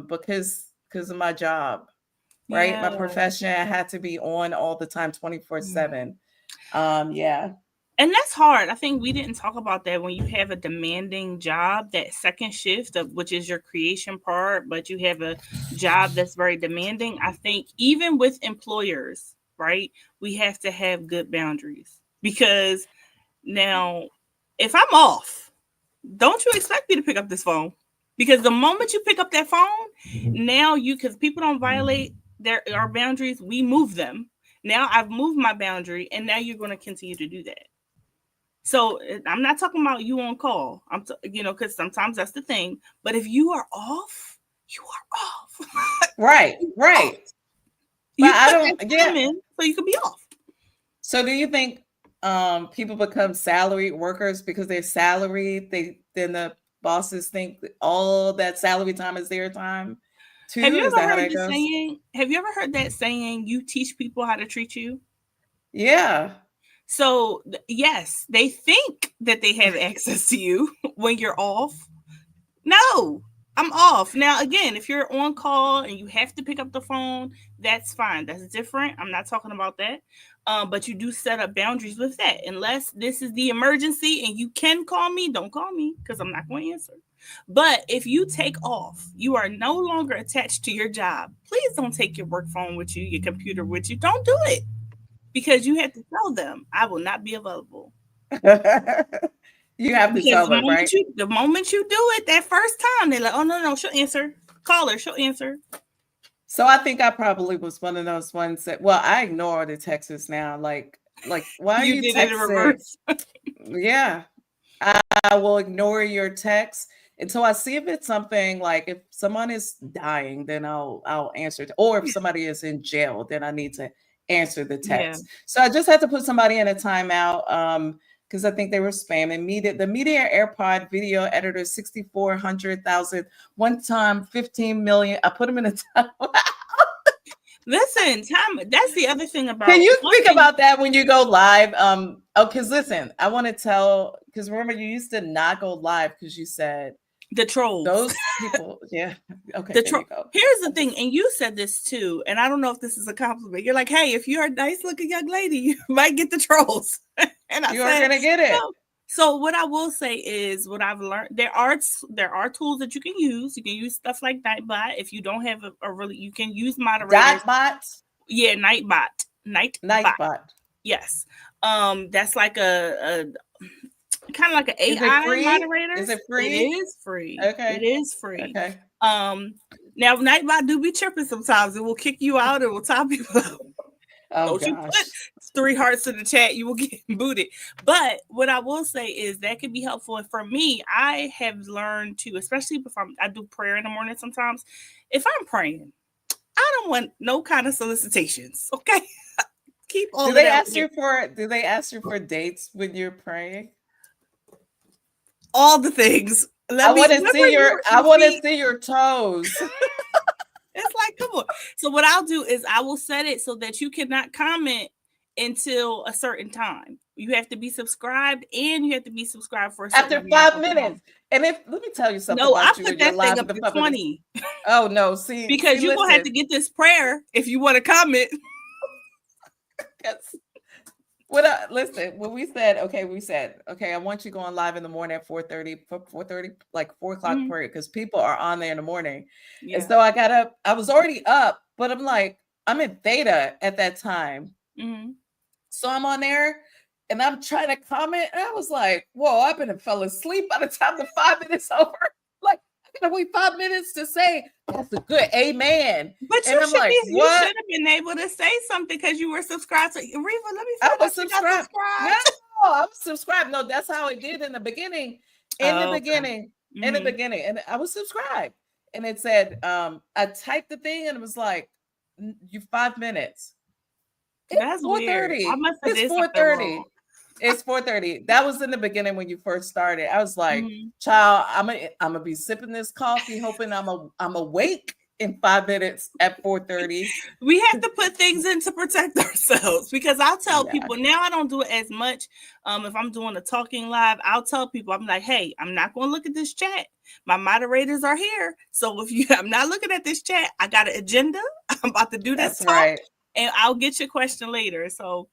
because of my job, right? Yeah. My profession, I had to be on all the time, Mm. 24/7. Yeah. And that's hard. I think we didn't talk about that when you have a demanding job, that second shift of which is your creation part, but you have a job that's very demanding. I think even with employers, right, we have to have good boundaries because now if I'm off, don't you expect me to pick up this phone? Because the moment you pick up that phone, now you because people don't violate our boundaries, we move them. Now I've moved my boundary, and now you're going to continue to do that. So I'm not talking about you on call. Because sometimes that's the thing. But if you are off, you are off. Right, You are off. right. But You I put that don't, yeah. time in so you can be off. So do you think people become salaried workers because they're salaried? Then the bosses think that all that salary time is their time Have too? you Is ever that how heard that the goes? saying? Have you ever heard that saying? You teach people how to treat you. Yeah. So yes, they think that they have access to you when you're off. No, I'm off. Now, again, if you're on call and you have to pick up the phone, that's fine. That's different. I'm not talking about that. But you do set up boundaries with that. Unless this is the emergency and you can call me, don't call me because I'm not going to answer. But if you take off, you are no longer attached to your job. Please don't take your work phone with you, your computer with you. Don't do it because you have to tell them I will not be available. You have to Because tell them, right? the moment you do it that first time, they're like, oh no, she'll answer. Call her, she'll answer. So I think I probably was one of those ones that, well, I ignore the texts now. Like, why are You you did it in texting? reverse. Yeah. I will ignore your text until I see if it's something like if someone is dying, then I'll answer it. Or if somebody is in jail, then I need to answer the Yeah. text. So I just had to put somebody in a timeout because I think they were spamming me. The Media AirPod video editor 6,400,000 one time 15 million. I put them in a timeout. Listen, time. That's the other thing Can about you one speak thing. about that when you go live? Oh, because listen, I want to tell because remember you used to not go live because you said The trolls. those people, yeah. Okay, The there troll. you go. Here's the I thing, just and you said this too, and I don't know if this is a compliment. You're like, hey, if you're a nice looking young lady, you might get the trolls. And I you are said, gonna get it. no. So what I will say is what I've learned. There are tools that you can use. You can use stuff like Nightbot. If you don't have a really, you can use moderators. Dot bot, Yeah, Nightbot. Nightbot. Nightbot. Yes. That's like a kind of like an Is it AI free? moderator. Is it It free? is free. It Okay. is free. Okay. Um, Now Nightbot do be chirping sometimes. It will kick you out. It will top you out. Oh Don't you put gosh. 3 hearts in the chat, you will get booted. But what I will say is that can be helpful. And for me, I have learned to, especially if I do prayer in the morning sometimes, if I'm praying, I don't want no kind of solicitations. Okay. Keep all of that with you. Do they ask you for dates when you're praying? All the things. I Let me want to remember see your feet. your toes. It's like, come on. So what I'll do is I will set it so that you cannot comment until a certain time. You have to be subscribed and you have to be subscribed for a certain After amount five of time. minutes. And if let me tell you something No, I about you put and your that thing live up in the to public. 20 Oh no, see, because you're going to have listen, to get this prayer if you want to comment. because what I listen, when we said, okay, I want you going live in the morning at 4:30, 4:30, like 4 o'clock Mhm. prayer, because people are on there in the morning. And Yeah. so I got up, I was already up, but I'm like, I'm in theta at that time. Hmm. So I'm on there. and I'm trying to comment, and I was like, whoa, I've been and fell asleep by the time the 5 minutes over. Like, I gotta wait 5 minutes to say that's a good amen. But And I'm like, you what? should have been able to say something because you were subscribed to Riva. Let me I find out was you got subscribed. No, subscribed. I was subscribed. No, that's how it did in the beginning. In the Oh, okay. beginning, in the Mm-hmm. beginning, and I was subscribed. And it said, I typed the thing and it was like, you 5 minutes. It's That's weird. I 4:30. must have It's did something wrong. 4:30. It's 4:30. That was in the beginning when you first started. I was like, Mm-hmm. child, I'm gonna be sipping this coffee, hoping I'm awake in 5 minutes at 4:30. We have to put things in to protect ourselves because I'll tell Yeah, people now I don't do it as much. If I'm doing a talking live, I'll tell people I'm like, hey, I'm not going to look at this chat. My moderators are here, so if you, I'm not looking at this chat. I got an agenda. I'm about to do this that's talk, right. and I'll get your question later. So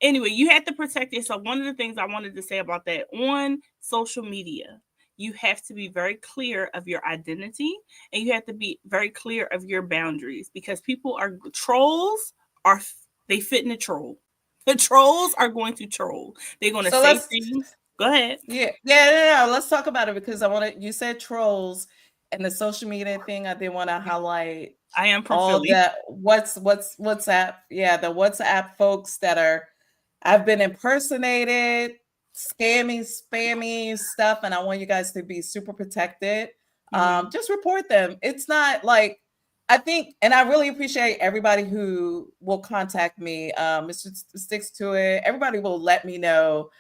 anyway, you have to protect yourself. One of the things I wanted to say about that on social media, you have to be very clear of your identity and you have to be very clear of your boundaries because people are trolls are they fit in a troll. The trolls are going to troll. They're going to So say let's things. Go ahead. yeah. Let's talk about it because I want to. You said trolls and the social media thing. I did want to highlight I am from all Philly. that. What's WhatsApp? Yeah, the WhatsApp folks that are. I've been impersonated, scammy, spammy stuff, and I want you guys to be super protected. Mm-hmm. Just report them. It's not like I think, and I really appreciate everybody who will contact me. Mr. Sticks to it. Everybody will let me know.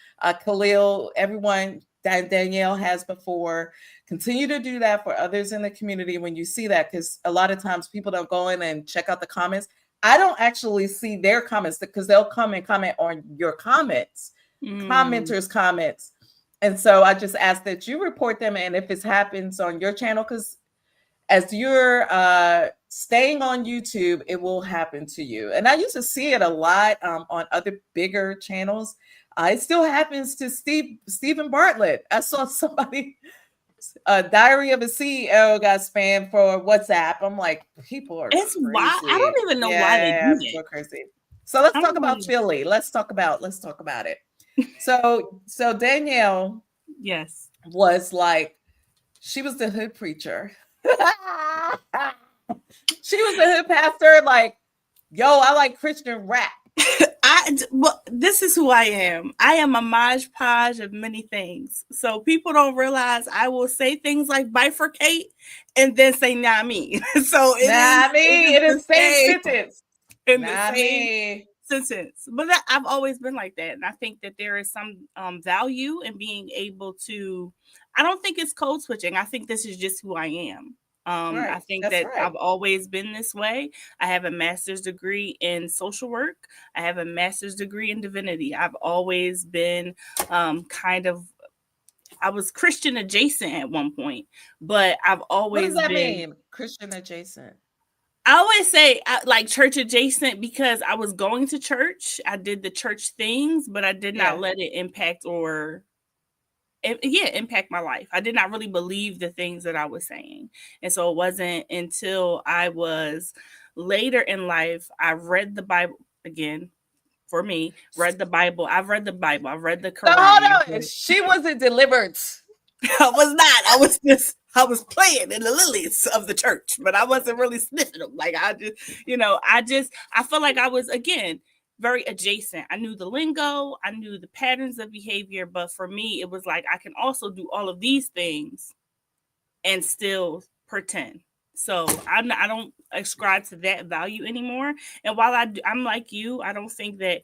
Khalil, everyone that Danielle has before. Continue to do that for others in the community when you see that, because a lot of times people don't go in and check out the comments. I don't actually see their comments because they'll come and comment on your comments, Mm. commenters' comments. And so I just ask that you report them. And if it happens on your channel, because as you're staying on YouTube, it will happen to you. And I used to see it a lot on other bigger channels. It still happens to Stephen Bartlett. I saw somebody, Diary of a CEO got spammed for WhatsApp. I'm like, people are It's why I crazy. don't even know why they Yeah, do people that. are crazy. So let's I talk don't about know. Philly. Let's talk about it. So Danielle Yes. was like, she was the hood preacher. She was the hood pastor, like, yo, I like Christian rap. Well, this is who I am. I am a modge podge of many things. So people don't realize I will say things like bifurcate and then say nah me. So Nah, it me, is it the is same same sentence. in the Nah, same me. sentence. But I've always been like that. And I think that there is some value in being able to, I don't think it's code switching. I think this is just who I am. I Right. think That's that right. I've always been this way. I have a master's degree in social work. I have a master's degree in divinity. I've always been kind of, I was Christian adjacent at one point, but I've What does always that been, mean? Christian adjacent. I always say like church adjacent because I was going to church. I did the church things, but I did not Yeah. let it impact or impact my life. I did not really believe the things that I was saying. And so it wasn't until I was later in life I read the Bible again. For me, read the Bible. I've read the Bible. I've read the So Quran. hold on. She wasn't delivered. I was not. I was playing in the lilies of the church, but I wasn't really sniffing them. Like I felt like I was again very adjacent. I knew the lingo, I knew the patterns of behavior, but for me, it was like I can also do all of these things and still pretend. So I don't ascribe to that value anymore. And while I'm like you, I don't think that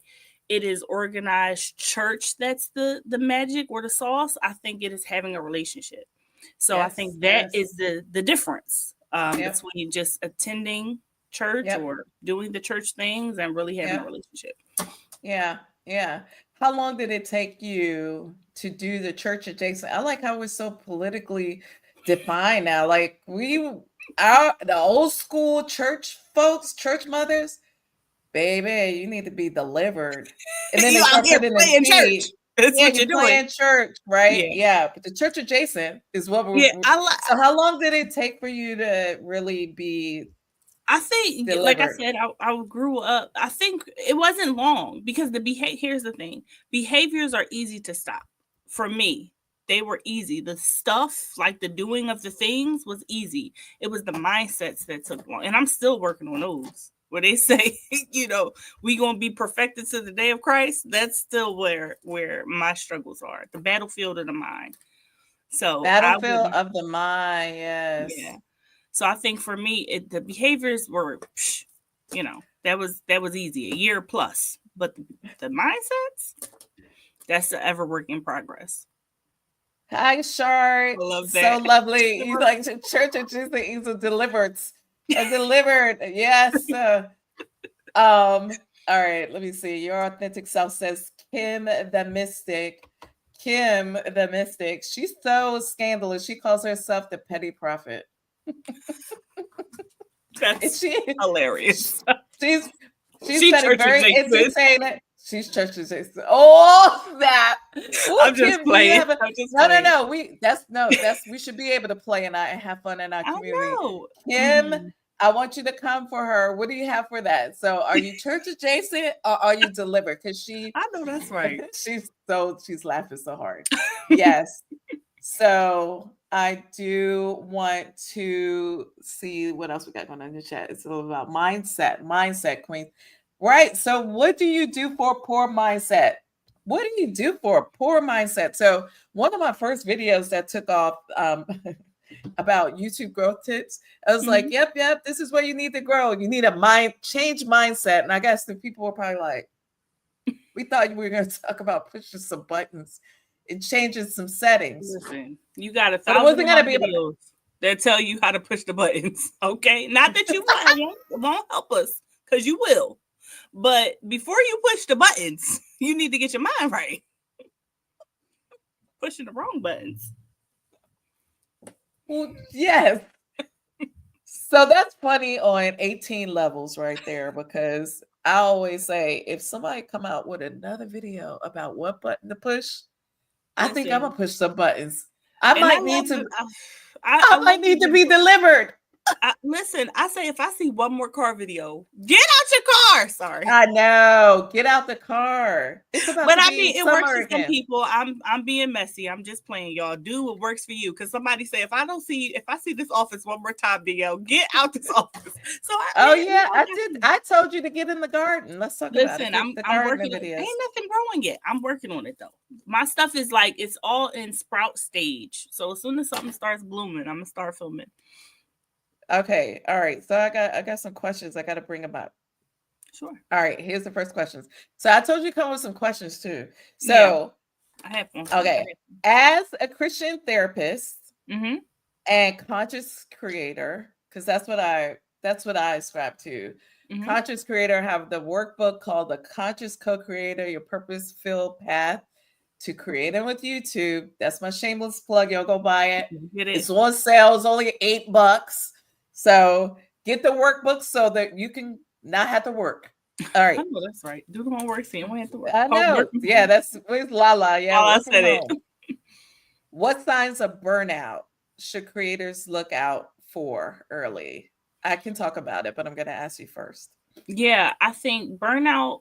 it is organized church that's the magic or the sauce. I think it is having a relationship. So I Yes. think that Yes. is the difference Yep. between just attending church Yep. or doing the church things and really having a Yep. relationship. Yeah. Yeah. How long did it take you to do the church adjacent? I like how it's so politically defined now. Like the old school church folks, church mothers, baby, you need to be delivered. And then You they out start here putting in playing church. T. That's Yeah, what you you're doing. playing church, right? Yeah. Yeah, but the church adjacent is what Yeah. so how long did it take for you to really be I think, like I delivered? said, I grew up. I think it wasn't long because here's the thing: behaviors are easy to stop. For me, they were easy. The stuff, like the doing of the things, was easy. It was the mindsets that took long, and I'm still working on those. Where they say, we gonna be perfected to the day of Christ. That's still where my struggles are. The battlefield of the mind. So I Battlefield wouldn't. of the mind. Yeah. Yes. So I think for me, the behaviors were, that was easy, a year plus. But the mindsets, that's the ever work in progress. Hi, Shart. I love So that. lovely. You like to church of Jesus. He's a deliverance. A delivered. Yes. All right. Let me see. Your authentic self says Kim the Mystic. Kim the Mystic. She's so scandalous. She calls herself the petty prophet. That's She hilarious. she's she's She setting church very adjacent. entertaining. She's church adjacent. Oh, that. Oh, I'm just Kim, do you playing. have a I'm just no, no, playing. no. That's we should be able to play and have fun in our I community. know. Kim, Mhm. I want you to come for her. What do you have for that? So, are you church adjacent or are you delivered? Because I know that's right. she's laughing so hard. Yes. So I do want to see what else we got going on in the chat. It's all about mindset, queen. Right. So what do you do for a poor mindset? What do you do for a poor mindset? So one of my first videos that took off about YouTube growth tips, I was like, Mhm. yep, this is where you need to grow. You need a change mindset. And I guess the people were probably like, we thought we were going to talk about pushing some buttons and changing some settings. Listen, you got But it 1,000 wasn't more going to be about, videos that tell you how to push the buttons. Okay, not that you won't help us, because you will. But before you push the buttons, you need to get your mind right. Pushing the wrong buttons. well, yes. So that's funny on 18 levels right there, because I always say if somebody come out with another video about what button to push, I think I'm Listen, gonna push some buttons. I and I might love need the to I I love might the need to be delivered. listen. I say if I see one more car video, get out your car. Sorry, I know. Get out the car. It's about but to I be mean it works summer for some again. people. I'm being messy. I'm just playing, y'all. Do what works for you. Because somebody say if I see this office one more time, video, get out this office. So Oh we yeah, all I got did. to. I told you to get in the garden. Let's talk about it. Listen, Get the I'm gardening working on. videos. Ain't nothing growing yet. I'm working on it though. My stuff is like it's all in sprout stage. So as soon as something starts blooming, I'm gonna start filming. Okay. All right. So I got some questions. I got to bring them up. Sure. All right. Here's the first questions. So I told you to come with some questions too. Yeah, So I have one. okay, as a Christian therapist Mm-hmm. and conscious creator, because that's what I ascribe to. Mm-hmm. Conscious creator have the workbook called the Conscious Co-Creator: Your Purpose-Filled Path to Creating with YouTube. That's my shameless plug. Y'all go buy it. Get it. It's on sale. It's only $8. So get the workbook so that you can not have to work. All I right. know that's right. Do the homework, see, we have to work. I Homework know. from Yeah, home. that's where's Lala. Yeah, Oh, I work from said it. home. What signs of burnout should creators look out for early? I can talk about it, but I'm going to ask you first. Yeah, I think burnout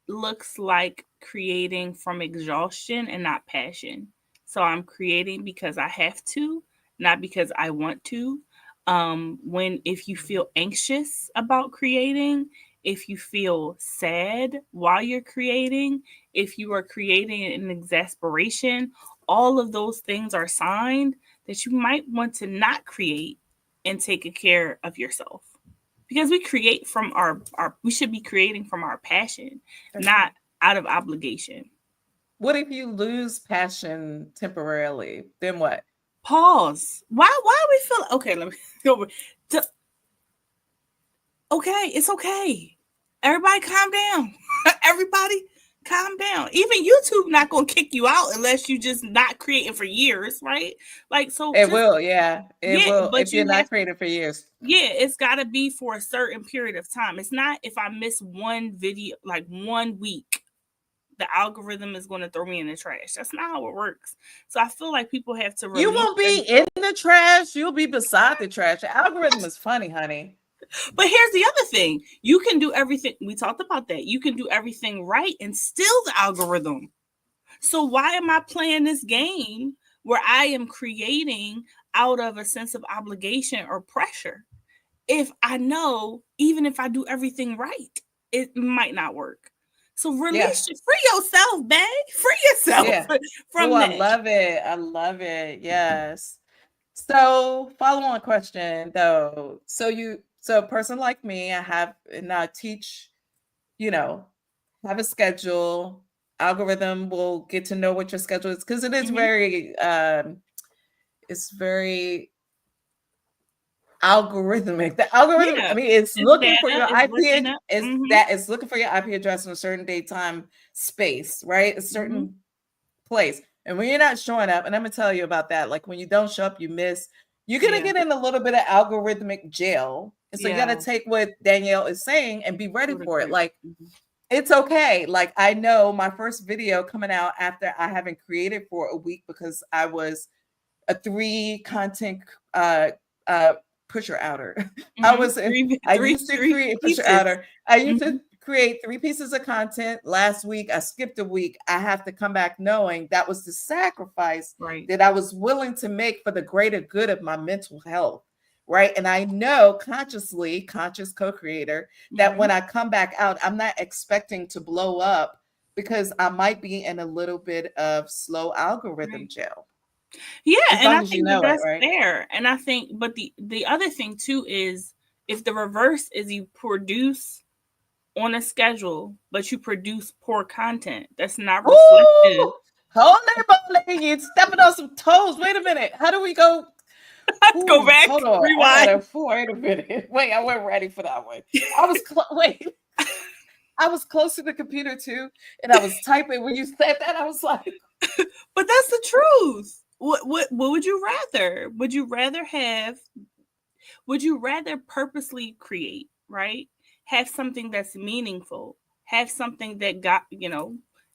looks like creating from exhaustion and not passion. So I'm creating because I have to, not because I want to. When if you feel anxious about creating, if you feel sad while you're creating, if you are creating in exasperation, all of those things are signs that you might want to not create and take care of yourself because we create from our we should be creating from our passion, not out of obligation. What if you lose passion temporarily? Then what? Pause. Why we feel okay? Let me go over. Okay, it's okay. Everybody, calm down. Everybody, calm down. Even YouTube not gonna kick you out unless you just not creating for years, right? Like so, It just will, yeah. It yeah, will but if you're you have not to. creative for years. Yeah, it's got to be for a certain period of time. It's not if I miss one video, like 1 week, the algorithm is going to throw me in the trash. That's not how it works. So I feel like people have to You release won't be themselves. in the trash. You'll be beside the trash. The algorithm is funny, honey. But here's the other thing. You can do everything. We talked about that. You can do everything right and still the algorithm. So why am I playing this game where I am creating out of a sense of obligation or pressure? If I know, even if I do everything right, it might not work. So Yeah. free yourself, babe. Free yourself Yeah. Oh, from I that. love it. I love it. Yes. So, follow on question though. So a person like me, I have and I teach, you know, have a schedule. Algorithm will get to know what your schedule is because it is Mm-hmm. very it's very algorithmic. The algorithm, I Yeah. mean, it's It's looking for data. your It's looking IP, up. is Mm-hmm. that it's looking for your IP address in a certain daytime space, right? A Mm-hmm. certain place. And when you're not showing up, and I'm gonna tell you about that, like when you don't show up, you miss, you're gonna Yeah. get in a little bit of algorithmic jail. And so you gotta Yeah. take what Danielle is saying and be ready To a for it. degree. Like Mm-hmm. it's okay. Like I know my first video coming out after I haven't created for a week because I was a 3 content uh uh pusher outer. I Mm-hmm. was I used to Three create pusher pieces. outer. I used Mm-hmm. to create 3 pieces of content. Last week I skipped a week. I have to come back knowing that was the sacrifice Right. that I was willing to make for the greater good of my mental health. Right. And I know consciously, conscious co-creator, that Mm-hmm. when I come back out, I'm not expecting to blow up because I might be in a little bit of slow algorithm Right. jail. Yeah, As and long I as you think that know it, that's right? fair. And I think, but the other thing too is if the reverse is you produce on a schedule, but you produce poor content, that's not reflective. Ooh, holy moly, you stepping on some toes. Wait a minute. How do we go? Go Ooh, back, hold on. I rewind. gotta. Wait a minute. Wait, I wasn't ready for that one. Wait. I was close to the computer too, and I was typing when you said that. I was like, But that's the truth. What would you rather? Would you rather purposely create, right? Have something that's meaningful, have something that got,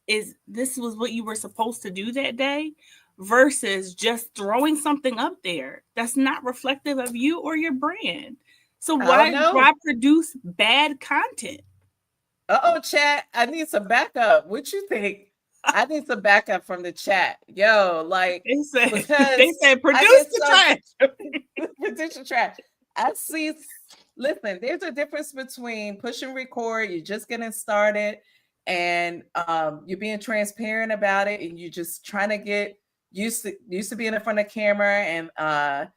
is this was what you were supposed to do that day versus just throwing something up there that's not reflective of you or your brand. So I don't why know. produce bad content? Oh, chat. I need some backup. What you think? I need some backup from the chat. Yo, like They said they because said I produce get the so trash. Petition track. I see. Listen, there's a difference between push and record. You're just getting started, and you're being transparent about it, and you're just trying to get used to being in front of camera, and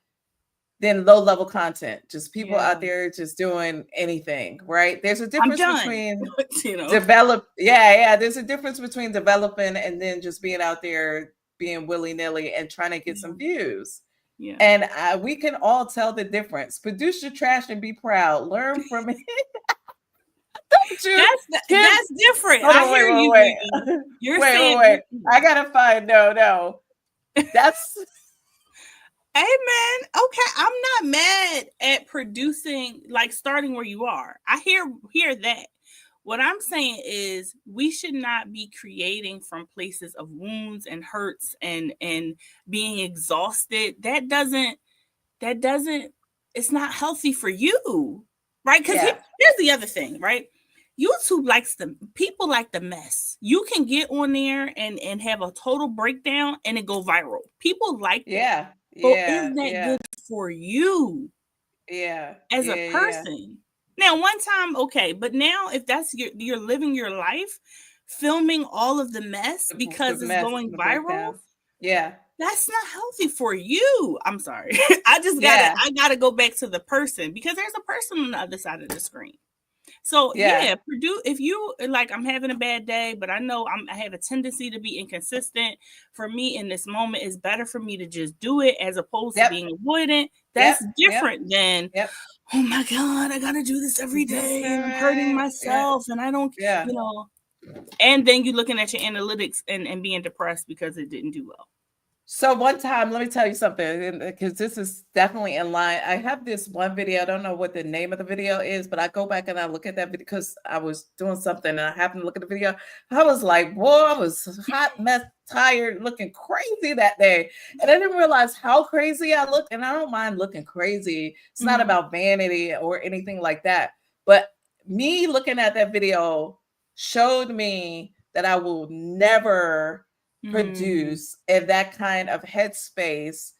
then low level content, just people Yeah, out there just doing anything. Right? There's a I'm difference done. between you know. develop. Yeah. There's a difference between developing and then just being out there being willy nilly and trying to get Yeah, some views. yeah. And we can all tell the difference. Produce your trash and be proud. Learn from it. Don't you give? That's different. Hold I on, hear you, Riva. wait. You're Wait, saying wait. I gotta find. No. That's hey man, okay, I'm not mad at producing, like starting where you are. I hear that. What I'm saying is we should not be creating from places of wounds and hurts and being exhausted. That doesn't it's not healthy for you. Right? Because yeah, here's the other thing, right? YouTube likes the people like the mess. You can get on there and have a total breakdown and it go viral. People like that. yeah, But is yeah, that yeah, good for you yeah, as a yeah. person? Now, one time, okay, but now if that's you're living your life filming all of the mess The because it's mess, going the viral, breakdowns. Yeah, that's not healthy for you. I'm sorry. yeah, I gotta go back to the person because there's a person on the other side of the screen. So yeah. yeah, produce if you like I'm having a bad day, but I know I have a tendency to be inconsistent. For me in this moment, it's better for me to just do it as opposed to Yep, being avoidant. yep, That's yep, different than, yep. oh my God, I gotta do this every day and I'm hurting Yeah, myself and I don't, yeah. you know, and then you looking at your analytics and being depressed because it didn't do well. So one time, let me tell you something, because this is definitely in line. I have this one video. I don't know what the name of the video is, but I go back and I look at that video because I was doing something and I happened to look at the video. I was like, boy, I was hot, mess, tired, looking crazy that day. And I didn't realize how crazy I looked. And I don't mind looking crazy. It's not about vanity or anything like that. But me looking at that video showed me that I will never produce in that kind of headspace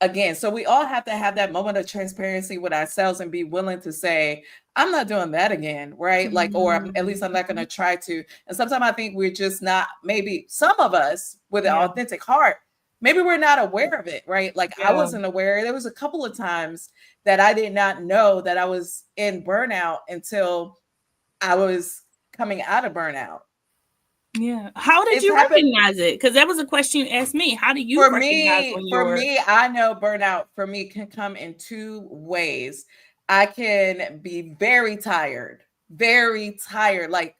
again. So we all have to have that moment of transparency with ourselves and be willing to say, I'm not doing that again, right? Like, or at least I'm not going to try to. And sometimes I think we're just not, maybe some of us with an authentic heart, maybe we're not aware of it, right? Like I wasn't aware. There was a couple of times that I did not know that I was in burnout until I was coming out of burnout. Yeah. How did you recognize it? Because that was a question you asked me. How do you recognize when you're... For me, I know burnout for me can come in two ways. I can be very tired, like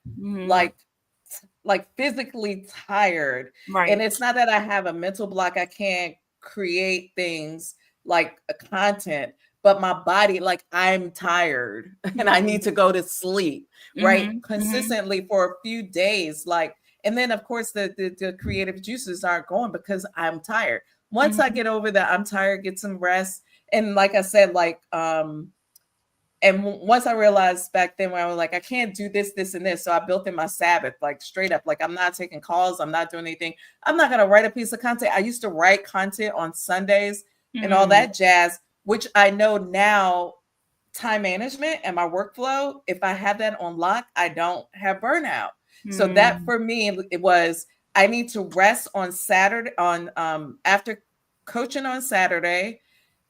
physically tired. Right. And it's not that I have a mental block. I can't create things like a content, but my body, like I'm tired and I need to go to sleep, right? Consistently for a few days, like, and then of course the creative juices aren't going because I'm tired. Once I get over that, I'm tired, get some rest. And like I said, like, and once I realized back then when I was like, I can't do this, this, and this. So I built in my Sabbath, like straight up, like I'm not taking calls. I'm not doing anything. I'm not going to write a piece of content. I used to write content on Sundays and all that jazz, which I know now, time management and my workflow, if I have that on lock, I don't have burnout. So that for me, it was, I need to rest on Saturday, on after coaching on Saturday,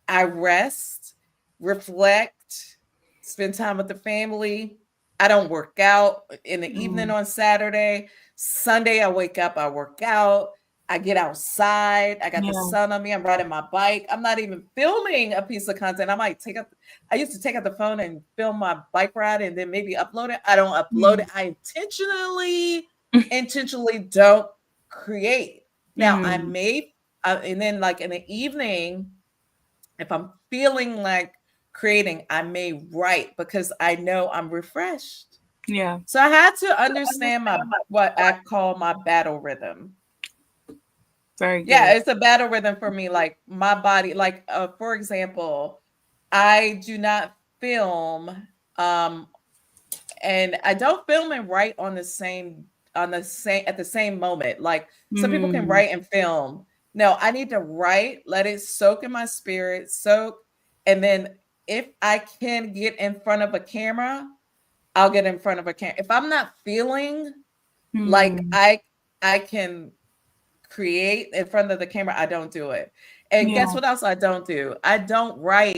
I rest, reflect, spend time with the family. I don't work out in the evening on Saturday. Sunday, I wake up, I work out. I get outside. I got the sun on me. I'm riding my bike. I'm not even filming a piece of content. I used to take out the phone and film my bike ride and then maybe upload it. I don't upload it. I intentionally don't create. Now I may, and then like in the evening, if I'm feeling like creating, I may write because I know I'm refreshed. Yeah. So I had to understand what I call my battle rhythm. Very good. Yeah, it's a battle rhythm for me. Like my body, like for example, I do not film, and I don't film and write at the same moment. Like some people can write and film. No, I need to write, let it soak in my spirit, and then if I can get in front of a camera, I'll get in front of a camera. If I'm not feeling like I can create in front of the camera, I don't do it. And guess what else I don't do? I don't write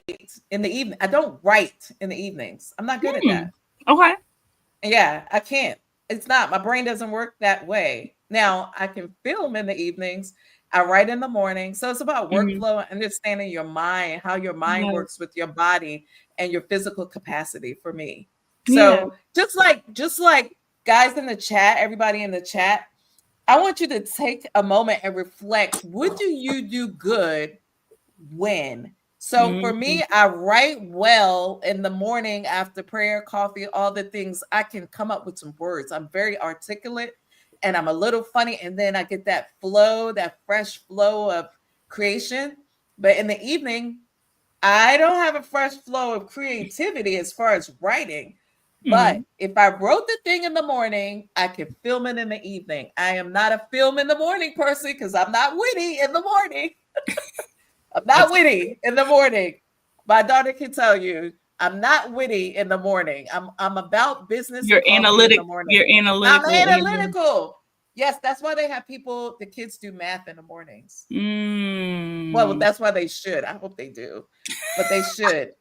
in the evening. I don't write in the evenings. I'm not good at that. Okay. Yeah, I can't. It's not. My brain doesn't work that way. Now, I can film in the evenings. I write in the morning. So it's about workflow and understanding your mind, how your mind works with your body and your physical capacity for me. So just like guys in the chat, everybody in the chat, I want you to take a moment and reflect. What do you do good when? So for me, I write well in the morning after prayer, coffee, all the things. I can come up with some words. I'm very articulate and I'm a little funny. And then I get that flow, that fresh flow of creation. But in the evening, I don't have a fresh flow of creativity as far as writing. But if I wrote the thing in the morning, I can film it in the evening. I am not a film in the morning person because I'm not witty in the morning. I'm not witty in the morning. My daughter can tell you, I'm not witty in the morning. I'm about business. You're analytic. You're analytical. I'm analytical. Yes, that's why they have the kids do math in the mornings. Well, that's why they should. I hope they do, but they should.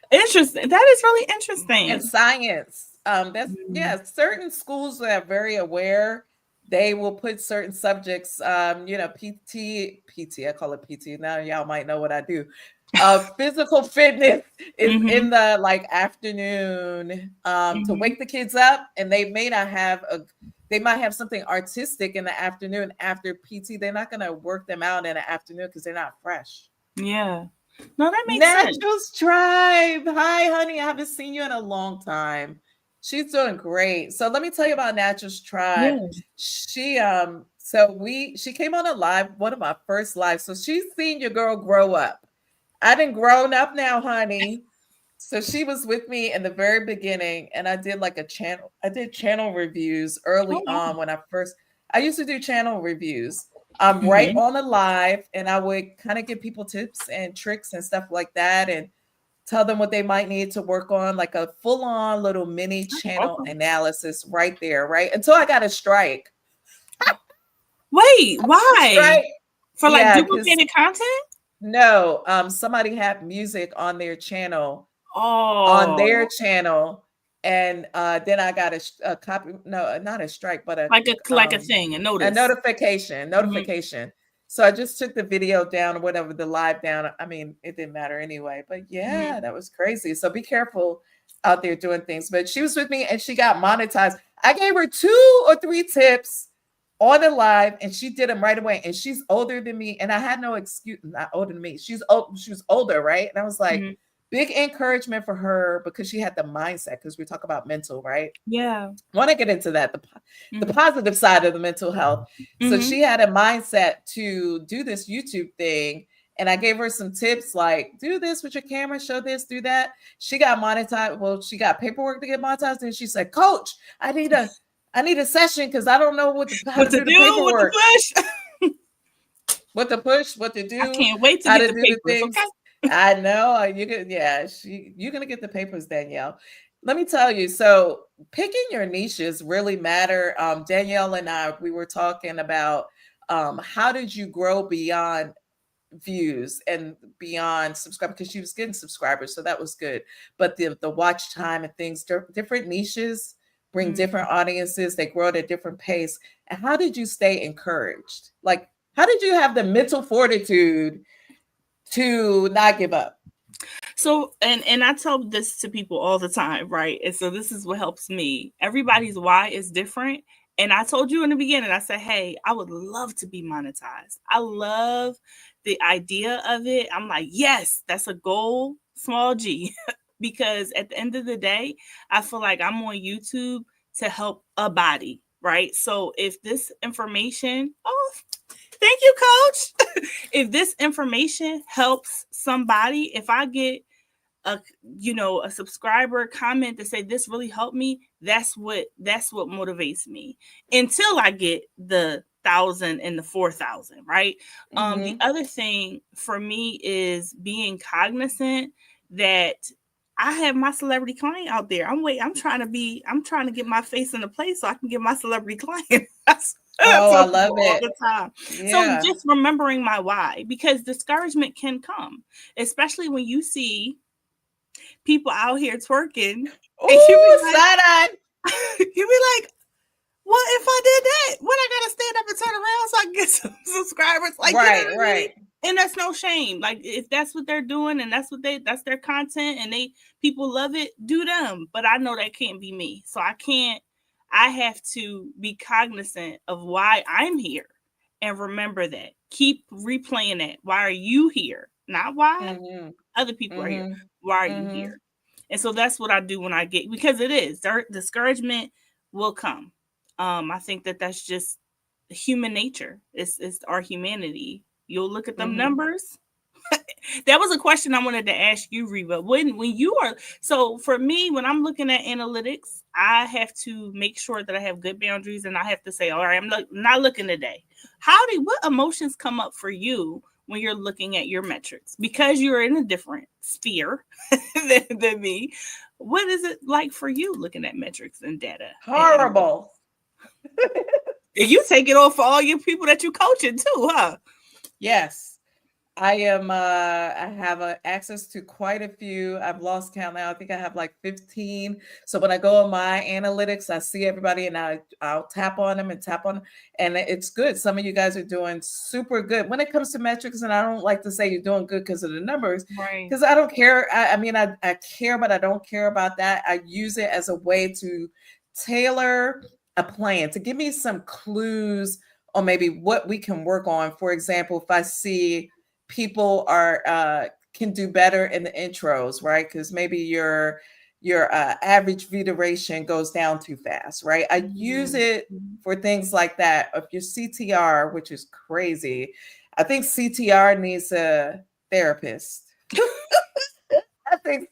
Interesting. That is really interesting. And science. Certain schools that are very aware, they will put certain subjects, PT, I call it PT. Now y'all might know what I do. Physical fitness is in the like afternoon to wake the kids up, and they may not have they might have something artistic in the afternoon after PT. They're not going to work them out in the afternoon because they're not fresh. Yeah. No, that makes sense. Naturals Tribe. Hi, honey. I haven't seen you in a long time. She's doing great. So let me tell you about Naturals Tribe. Yeah. She came on a live, one of my first lives. So she's seen your girl grow up. I done grown up now, honey. So she was with me in the very beginning, and I did like a channel. I did channel reviews Oh early wow. on when I used to do channel reviews. Right Mm-hmm. on the live, and I would kind of give people tips and tricks and stuff like that, and tell them what they might need to work on, like a full on little mini channel Awesome. analysis right there, right? Until I got a strike. Wait, why? Strike. For like Yeah, because duplicated content? no, somebody had music on their channel Oh, and then I got a copy, no, not a strike, but like a thing, a a notice. Hmm. notification. So I just took the video down or whatever, the live down. I mean, it didn't matter anyway, but Hmm. yeah, that was crazy. So be careful out there doing things. But she was with me and she got monetized. I gave her 2 or 3 tips on the live and she did them right away. And she's older than me. And I had no excuse, not older than me. She's old, she was older, right? And I was like, Hmm. big encouragement for her because she had the mindset, because we talk about mental, right? Yeah. Want to get into that, the Hmm. positive side of the mental health. So Hmm. she had a mindset to do this YouTube thing. And I gave her some tips like, do this with your camera, show this, do that. She got monetized. Well, she got paperwork to get monetized. And she said, Coach, I need a session because I don't know how What to to do the do? What to paperwork, push? what to push, what to I do, can't wait to how get to the do the papers. Okay. things. I know you can. Yeah, you're gonna get the papers, Danielle. Let me tell you. So picking your niches really matter. Danielle and I, we were talking about how did you grow beyond views and beyond subscribers, because she was getting subscribers, so that was good. But the watch time and things, different niches bring Mm. different audiences. They grow at a different pace. And how did you stay encouraged? Like, how did you have the mental fortitude to not give up? So, and I tell this to people all the time, right? And so this is what helps me. Everybody's why is different. And I told you in the beginning, I said, hey, I would love to be monetized. I love the idea of it. I'm like, yes, that's a goal, small g. Because at the end of the day, I feel like I'm on YouTube to help a body, right? So if this information, oh, thank you, coach. If this information helps somebody, if I get a a subscriber comment to say this really helped me, that's what motivates me until I get the 1,000 and the 4,000, right? The Mm-hmm. other thing for me is being cognizant that I have my celebrity client out there. I'm trying to get my face in the place so I can get my celebrity client. I Oh, tell I people love all it. the time. So Yeah. just remembering my why, because discouragement can come, especially when you see people out here twerking, and you be Ooh, like, side eye. you be like, what if I did that? What, I gotta stand up and turn around so I can get some subscribers? Like, you know Right, what I mean? right. And that's no shame. Like, if that's what they're doing and that's their content and people love it, do them. But I know that can't be me. So I can't. I have to be cognizant of why I'm here and remember that. Keep replaying that. Why are you here? Not why Mm-hmm. other people are here. Mm-hmm. Why are you Mm-hmm. here? And so that's what I do when I get, because it is discouragement will come. I think that that's just human nature. It's our humanity. You'll look at them Mm-hmm. numbers. That was a question I wanted to ask you, Riva. When you are, so for me, when I'm looking at analytics, I have to make sure that I have good boundaries, and I have to say, all right, not looking today. What emotions come up for you when you're looking at your metrics? Because you're in a different sphere than me. What is it like for you looking at metrics and data and analytics? Horrible. And you take it off for all your people that you coaching too, huh? Yes. I have access to quite a few. I've lost count now. I think I have like 15. So when I go on my analytics, I see everybody and I'll tap on them and tap on them. And it's good. Some of you guys are doing super good when it comes to metrics. And I don't like to say you're doing good because of the numbers, Right. because I don't care. I mean, I care, but I don't care about that. I use it as a way to tailor a plan, to give me some clues on maybe what we can work on. For example, if I see people are can do better in the intros, right? Because maybe your average view duration goes down too fast, right? I use it for things like that. If your CTR, which is crazy, I think CTR needs a therapist. I think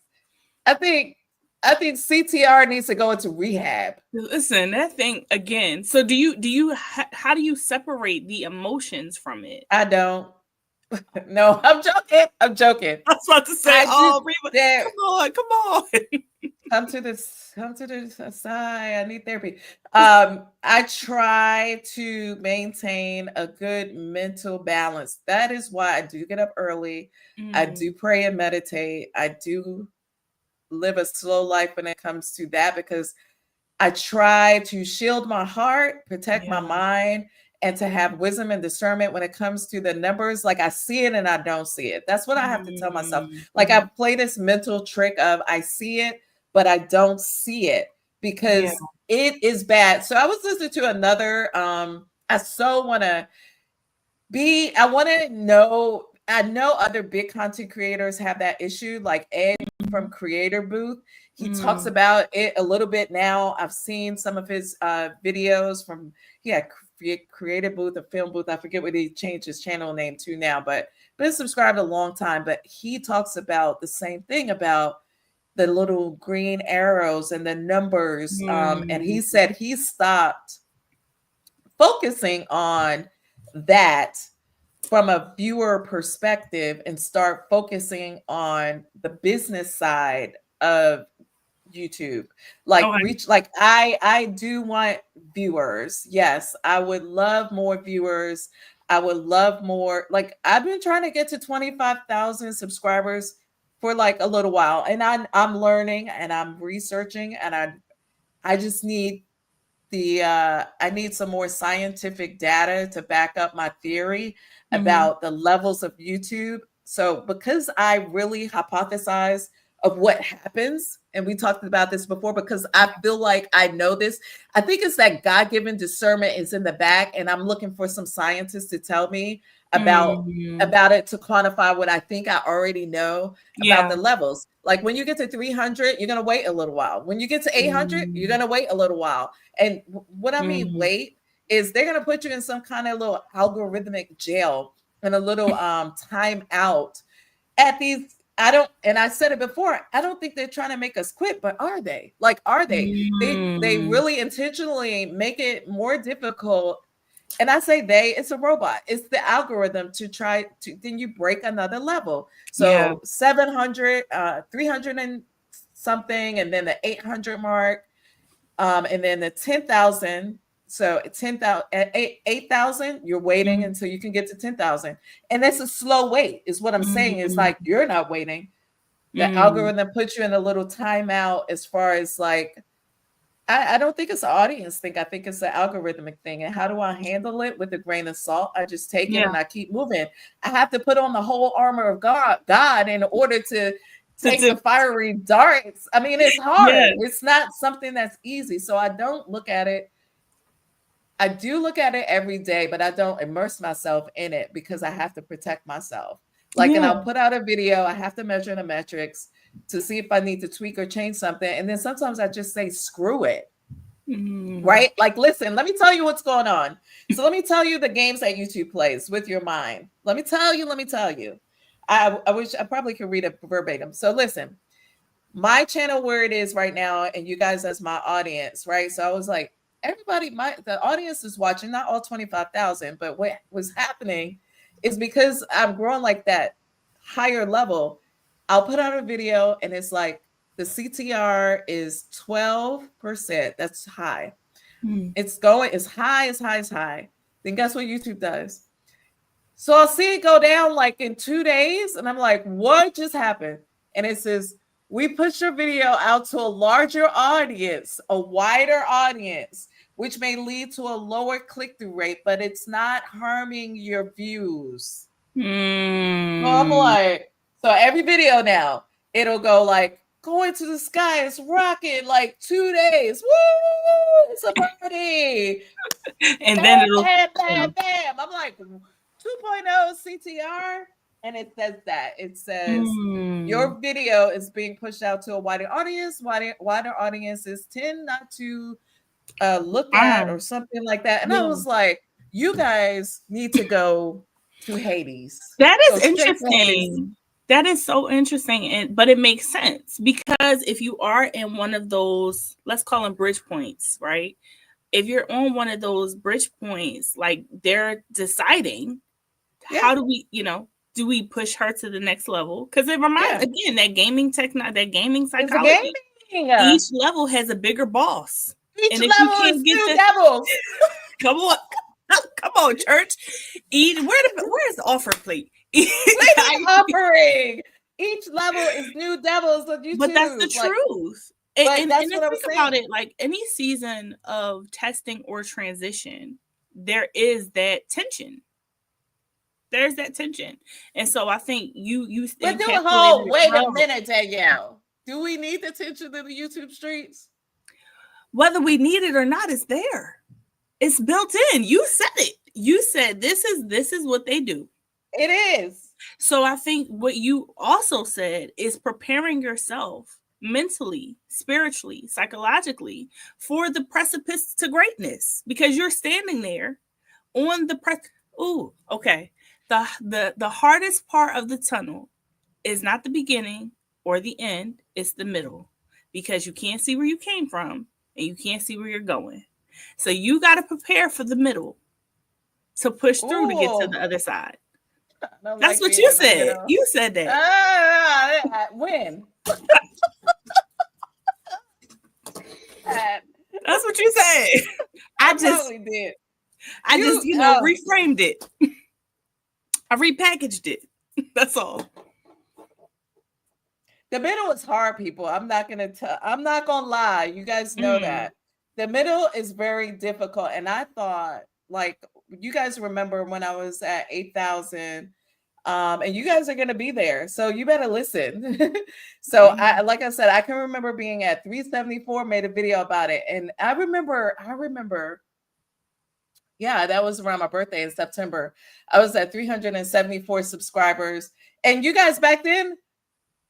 I think I think CTR needs to go into rehab. Listen, that thing again. So how do you separate the emotions from it? I don't. No, I'm joking. I'm joking. I was about to say, I just oh, Riva, there come on, come on. come to the side. I need therapy. I try to maintain a good mental balance. That is why I do get up early. I Mm, do pray and meditate. I do live a slow life when it comes to that, because I try to shield my heart, protect my yeah. mind, and to have wisdom and discernment when it comes to the numbers. Like, I see it and I don't see it. That's what I have to tell myself. Like, I Mhm. play this mental trick of I see it, but I don't see it, Yeah. because it is bad. So I was listening to another I so want to I want to know, I know other big content creators have that issue, like Ed from Creator Booth. He talks Mm, about it a little bit now. I've seen some of his videos from, yeah, Creator Booth, a film booth. I forget what he changed his channel name to now, but been subscribed a long time. But he talks about the same thing about the little green arrows and the numbers. And he mm, said he stopped focusing on that from a viewer perspective and start focusing on the business side of YouTube. Like, okay. reach, like, I do want viewers. Yes, I would love more viewers. I would love more. Like, I've been trying to get to 25,000 subscribers for like a little while, and I'm learning and I'm researching, and I just need I need some more scientific data to back up my theory Mhm. about the levels of YouTube. So, because I really hypothesize of what happens, and we talked about this before, because I feel like I know this. I think it's that God-given discernment is in the back, and I'm looking for some scientists to tell me Mm, about it, to quantify what I think I already know about yeah. the levels. Like, when you get to 300, you're going to wait a little while. When you get to 800, you're Mm, going to wait a little while. And what I mean, mm, wait, is they're going to put you in some kind of little algorithmic jail and a little time out at these. I don't, and I said it before, I don't think they're trying to make us quit, but are they? Like, are they? They mm, really intentionally make it more difficult. And I say they, it's a robot. It's the algorithm to try to, then you break another level. yeah. So 700, 300 and something, and then the 800 mark, and then the 10,000. So 10,000 at 8,000, you're waiting Mm, until you can get to 10,000. And that's a slow wait, is what I'm saying. It's mm, like, you're not waiting. The mm, algorithm puts you in a little timeout, as far as like, I don't think it's an audience thing. I think it's an algorithmic thing. And how do I handle it? With a grain of salt. I just take it yeah. and I keep moving. I have to put on the whole armor of God in order to take To the fiery darts. I mean, it's yeah. hard. It's not something that's easy. So I don't look at it. I do look at it every day, but I don't immerse myself in it, because I have to protect myself. Like, and Yeah. I'll put out a video, I have to measure the metrics to see if I need to tweak or change something. And then sometimes I just say, screw it. Mm, Right? Like, listen, let me tell you what's going on. So let me tell you the games that YouTube plays with your mind. Let me tell you. I wish I probably could read it verbatim. So listen, my channel where it is right now, and you guys as my audience, right? So I was like, everybody, the audience is watching, not all 25,000, but what was happening is, because I'm growing like that higher level, I'll put out a video and it's like the CTR is 12%. That's high. mm, It's going as high, as high, as high. Then guess what YouTube does? So I'll see it go down like in 2 days. And I'm like, what just happened? And it says, we push your video out to a larger audience, a wider audience, which may lead to a lower click through rate, but it's not harming your views. So I'm mm. like, so every video now, it'll go like, going to the sky, it's rocking like 2 days. Woo! it's a birdie. And then Bam, it'll, bam, you bam, know, bam. I'm like 2.0 CTR. And it says that. It says your video is being pushed out to a wider audience. Wider audiences tend not to look at or something like that. And I yeah. was like, you guys need to go to Hades. That Go is straight to Hades. interesting. That is so interesting, but it makes sense because if you are in one of those, let's call them bridge points, right? If you're on one of those bridge points, like they're deciding Yeah. how do we, do we push her to the next level? Because it reminds again that that gaming psychology. Each level has a bigger boss, Each and if you level is can't get new devils. come on, come on, church. Where's the offer plate? Offering. Each level is new devils on YouTube. But that's the truth. And that's what I was think saying. about it, like any season of testing or transition, there is that tension. There's that tension. And so I think you But wait a minute, Danielle. Do we need the tension in the YouTube streets? Whether we need it or not, it's there. It's built in. You said it. You said this is what they do. It is. So I think what you also said is preparing yourself mentally, spiritually, psychologically for the precipice to greatness, because you're standing there on the Ooh, okay. The hardest part of the tunnel is not the beginning or the end, it's the middle, because you can't see where you came from and you can't see where you're going. So you got to prepare for the middle to push through to get to the other side. That's what you said. You said that. When? That's what you said. I totally did. I just reframed it. I repackaged it. That's all. The middle is hard, people. I'm not gonna lie. You guys know that. The middle is very difficult. And I thought, like, you guys remember when I was at 8,000, and you guys are gonna be there. So you better listen. So like I said, I can remember being at 374, made a video about it. And I remember, yeah, that was around my birthday in September. I was at 374 subscribers. And you guys back then,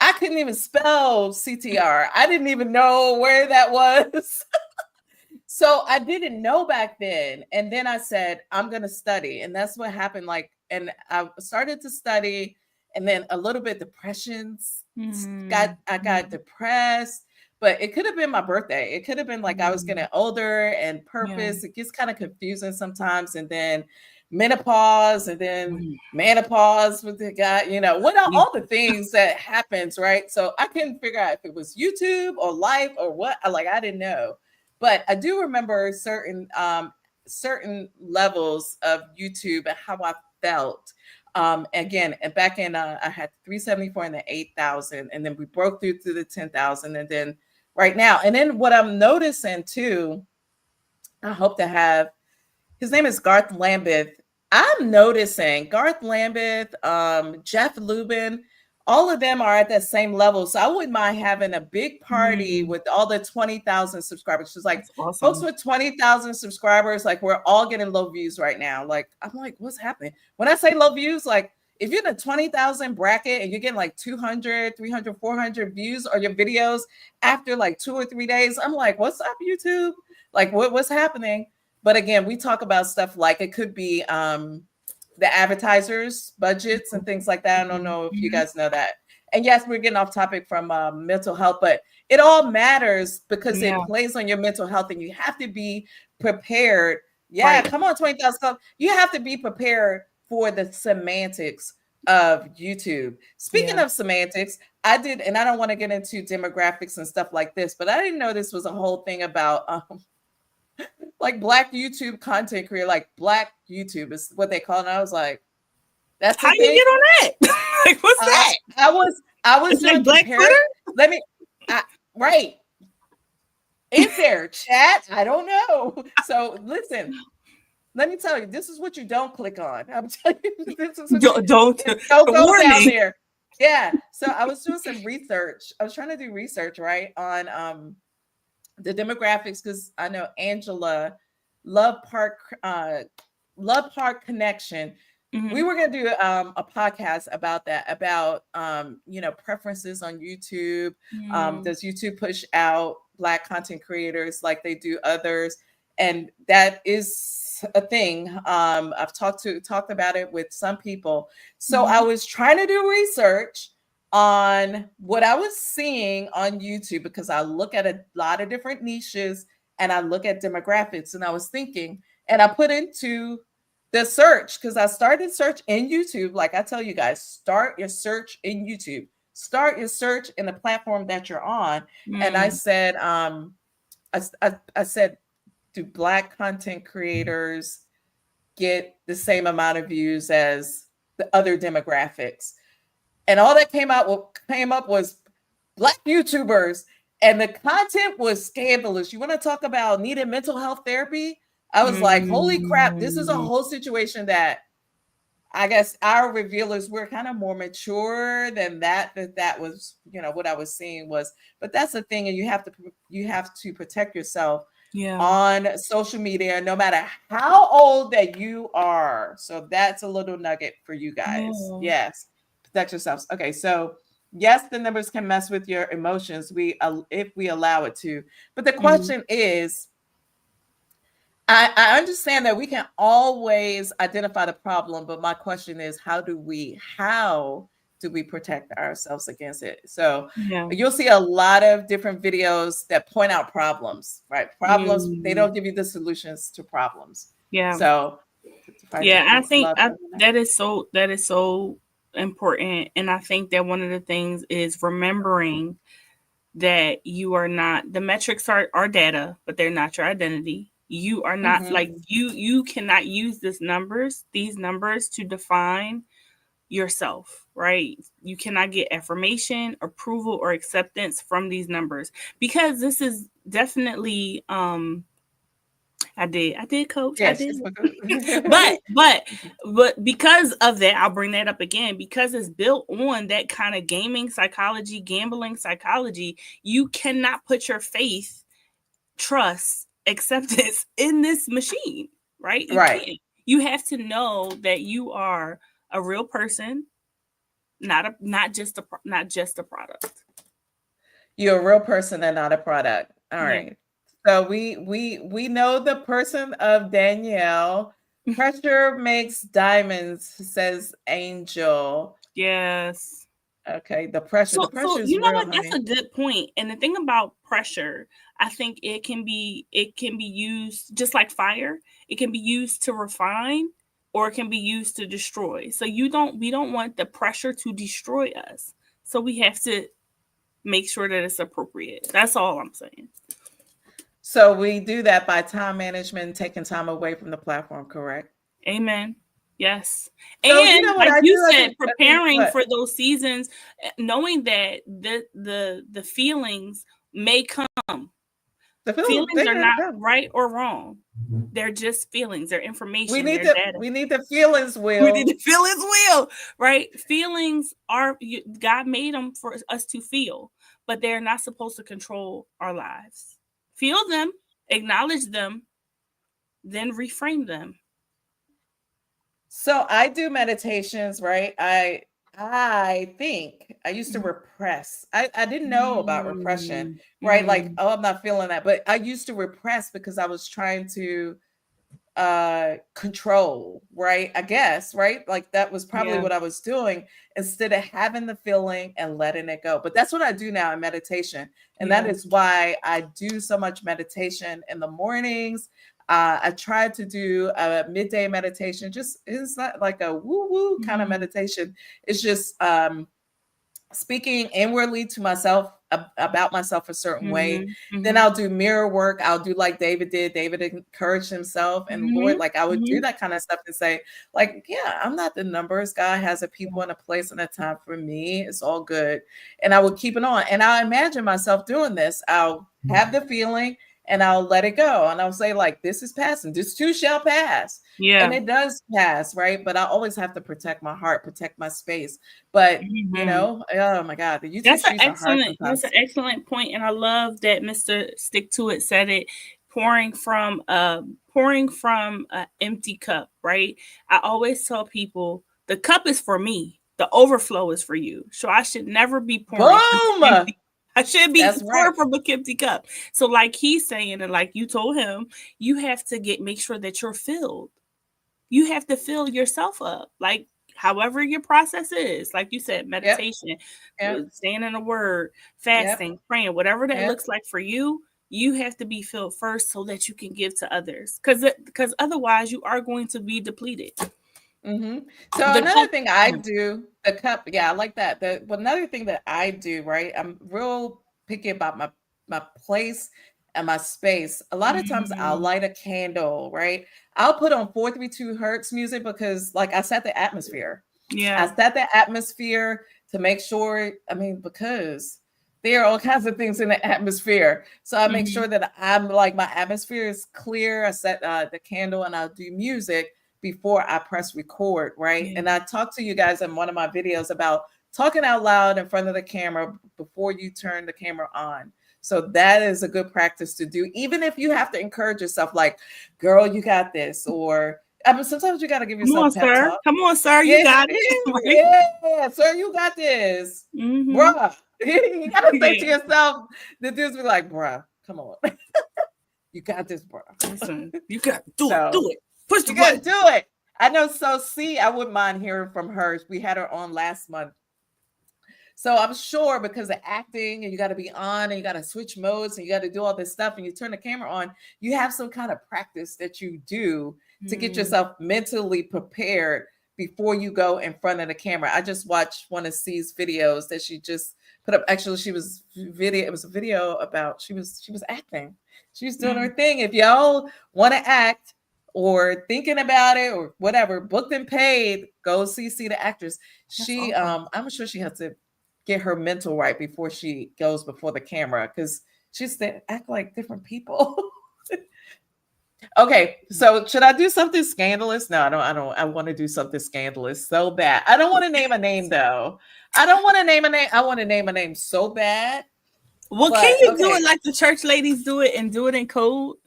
I couldn't even spell CTR. I didn't even know where that was. So I didn't know back then. And then I said, I'm going to study. And that's what happened. And I started to study, and then a little bit depressions. I got depressed, but it could have been my birthday. It could have been like I was getting older and purpose. It gets kind of confusing sometimes. And then menopause, and then menopause with the guy, all the things that happens, right? So I couldn't figure out if it was YouTube or life or what. I didn't know. But I do remember certain levels of YouTube and how I felt. Again, and back in I had 374 and the 8,000, and then we broke through to the 10,000, and then right now, and then what I'm noticing too, I hope to have. His name is Garth Lambeth. I'm noticing Garth Lambeth, Jeff Lubin, all of them are at that same level. So I wouldn't mind having a big party with all the 20,000 subscribers. Just like awesome. Folks with 20,000 subscribers, like we're all getting low views right now. Like, I'm like, what's happening? When I say low views, like if you're in the 20,000 bracket and you're getting like 200, 300, 400 views on your videos after like 2 or 3 days, I'm like, what's up, YouTube? Like what's happening? But again, we talk about stuff like it could be the advertisers' budgets and things like that. I don't know if you guys know that. And yes, we're getting off topic from mental health, but it all matters because it plays on your mental health, and you have to be prepared. Yeah, right. Come on, 20,000. You have to be prepared for the semantics of YouTube. Speaking of semantics, I did, and I don't want to get into demographics and stuff like this, but I didn't know this was a whole thing about like Black YouTube content creator, like Black YouTube is what they call it. And I was like, that's how you get on that? Like, what's that? I was doing like Black Twitter? Right. Is there chat? I don't know. So listen, let me tell you, this is what you don't click on. I'm telling you, this is what don't go down there. Yeah. So I was doing some research. I was trying to do research, right, on the demographics, because I know Angela, Love Park, Love Park Connection. We Mm-hmm. were going to do a podcast about that, about preferences on YouTube. Mm, Does YouTube push out Black content creators like they do others? And that is a thing. I've talked about it with some people. So I mm-hmm. was trying to do research on what I was seeing on YouTube, because I look at a lot of different niches and I look at demographics, and I was thinking, and I put into the search, because I started search in YouTube. Like I tell you guys, start your search in YouTube. Start your search in the platform that you're on. And I Mm, said, I said, do Black content creators get the same amount of views as the other demographics? And all that came up was Black YouTubers, and the content was scandalous. You want to talk about needed mental health therapy? I was like, holy crap, this is a mm, whole situation that I guess our revealers were kind of more mature than that. That was, what I was seeing was, but that's the thing, and you have to protect yourself yeah. on social media, no matter how old that you are. So that's a little nugget for you guys. Yeah. Yes, protect yourselves. Okay, so yes, the numbers can mess with your emotions. If we allow it to, but the Mm, question is, I understand that we can always identify the problem, but my question is, how do we protect ourselves against it? So yeah. you'll see a lot of different videos that point out problems, right? Problems, they Mm, don't give you the solutions to problems. yeah. So to find Yeah. I think love. that is so important. And I think that one of the things is remembering that you are not, the metrics are data, but they're not your identity. You are not Mm-hmm. like you cannot use these numbers to define yourself, right? You cannot get affirmation, approval, or acceptance from these numbers, because this is definitely I did coach, I Yes, did. just but but but because of that, I'll bring that up again, because it's built on that kind of gaming psychology, gambling psychology. You cannot put your faith, trust, acceptance in this machine, right? You right. can't. You have to know that you are a real person, not just a product. You're a real person and not a product. All Yeah. right. So we know the person of Danielle. Pressure makes diamonds, says Angel. Yes. Okay, the So pressure is you know real, what? That's honey. a good point. And the thing about pressure, I think it can be used just like fire. It can be used to refine, or it can be used to destroy. So we don't want the pressure to destroy us. So we have to make sure that it's appropriate. That's all I'm saying. So we do that by time management, taking time away from the platform, correct? Amen. Yes. So you And know what like I you do? said, I think preparing what for those seasons, knowing that the feelings may come. the feeling Feelings they're are gonna not come. right or wrong. They're just feelings. They're We information. need They're the data. we need the feelings, We need Will. to feel His will, right? Feelings are God made them for us to feel, but they're not supposed to control our lives. Feel them, acknowledge them, then reframe them. So I do meditations, right? I think I used to repress. I didn't know about repression, Mm, right? Like, mm, oh, I'm not feeling that, but I used to repress because I was trying to control, right? I guess, right? Like that was probably yeah, what I was doing, instead of having the feeling and letting it go. But that's what I do now in meditation, and that yeah, is why I do so much meditation in the mornings. I try to do a midday meditation. Just, it's not like a woo woo kind of mm, meditation. It's just speaking inwardly to myself, about myself a certain way. mm-hmm, Then mm-hmm, I'll do mirror work. I'll do like David did. David encouraged himself and mm-hmm, Lord, like I would do mm-hmm. that kind of stuff and say, like, yeah, I'm not the numbers. God has a people and a place and a time for me. It's all good. And I would keep it on. And I imagine myself doing this. I'll have the feeling and I'll let it go. And I'll say, like, this is passing. This too shall pass. And Yeah. it does pass, right? But I always have to protect my heart, protect my space. But, Mhm. oh my God, the YouTube streets are hard That's an sometimes. excellent point, and I love that Mr. Stick to It said it. Pouring from an empty cup, right? I always tell people the cup is for me, the overflow is for you. So I should never be pouring from an Boom. empty. I should be That's right. pouring from a empty cup. So, like he's saying, and like you told him, you have to make sure that you're filled. You have to fill yourself up, like however your process is, like you said, Yep. meditation, Yep. staying in the word, Yep. fasting, praying, whatever that Yep. looks like for you. You have to be filled first so that you can give to others, because otherwise you are going to be depleted. Hmm. So The another cup. thing I do, the cup, yeah, I like that. Another thing that I do, right? I'm real picky about my place and my space. A lot of times I'll Mm, light a candle, right? I'll put on 432 hertz music because, like, I set the atmosphere. I yeah. set the atmosphere to make sure, I mean, because there are all kinds of things in the atmosphere. So I make Hmm. sure that I'm like my atmosphere is clear. I set the candle and I'll do music before I press record, right? Yeah. And I talked to you guys in one of my videos about talking out loud in front of the camera before you turn the camera on. So that is a good practice to do, even if you have to encourage yourself, like, girl, you got this. Or I mean, sometimes you got to give Come on, yourself pep sir. talk. Come on, sir. You Yeah, got it. Right? yeah, sir, you got this, Hmm. bruh. You gotta say to Yeah. yourself, the dudes be like, bruh, come on, you got this, bruh. Listen, you got to do it. So Do it. Push the you gotta button. do it. I know. So see, I wouldn't mind hearing from her. We had her on last month. So I'm sure because of acting and you got to be on and you got to switch modes and you got to do all this stuff and you turn the camera on, you have some kind of practice that you do to get Mm, yourself mentally prepared before you go in front of the camera. I just watched one of C's videos that she just put up. Actually, it was a video about she was acting. She was doing her mm. thing. If y'all want to act or thinking about it or whatever, booked and paid, go see the actress. That's awesome. I'm sure she has to get her mental right before she goes before the camera because she's to act like different people. Okay, so should I do something scandalous? No, I don't. I don't. I want to do something scandalous so bad. I don't want to name a name though. I don't want to name a name. I want to name a name so bad. Well, can But you do it okay, like the church ladies do it and do it in code?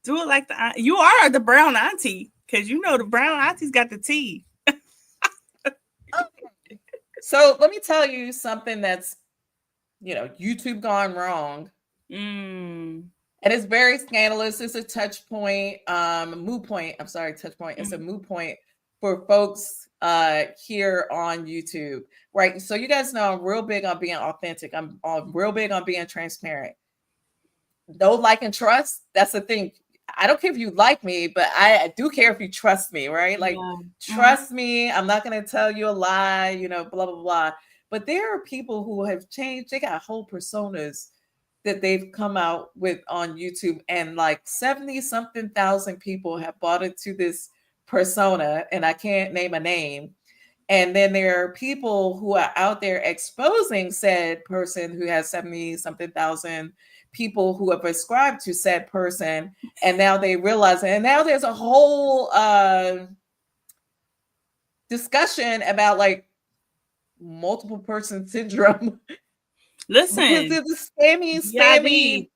Do it like you are the brown auntie, because you know the brown auntie's got the tea. okay. So let me tell you something that's YouTube gone wrong. Mm, And it's very scandalous. It's a touch point, moot point. I'm sorry, touch point. It's a mm, moot point for folks here on YouTube, right? So you guys know I'm real big on being authentic. I'm real big on being transparent. No like and trust. That's the thing. I don't care if you like me, but I do care if you trust me, right? Like, yeah. Hmm. trust me. I'm not going to tell you a lie, blah, blah, blah. But there are people who have changed. They got whole personas that they've come out with on YouTube, and like 70 something thousand people have bought into this persona, and I can't name a name. And then there are people who are out there exposing said person who has 70 something thousand people who have ascribed to said person. And now they realize it. And now there's a whole discussion about like multiple person syndrome because Listen, there's a spammy Yadi.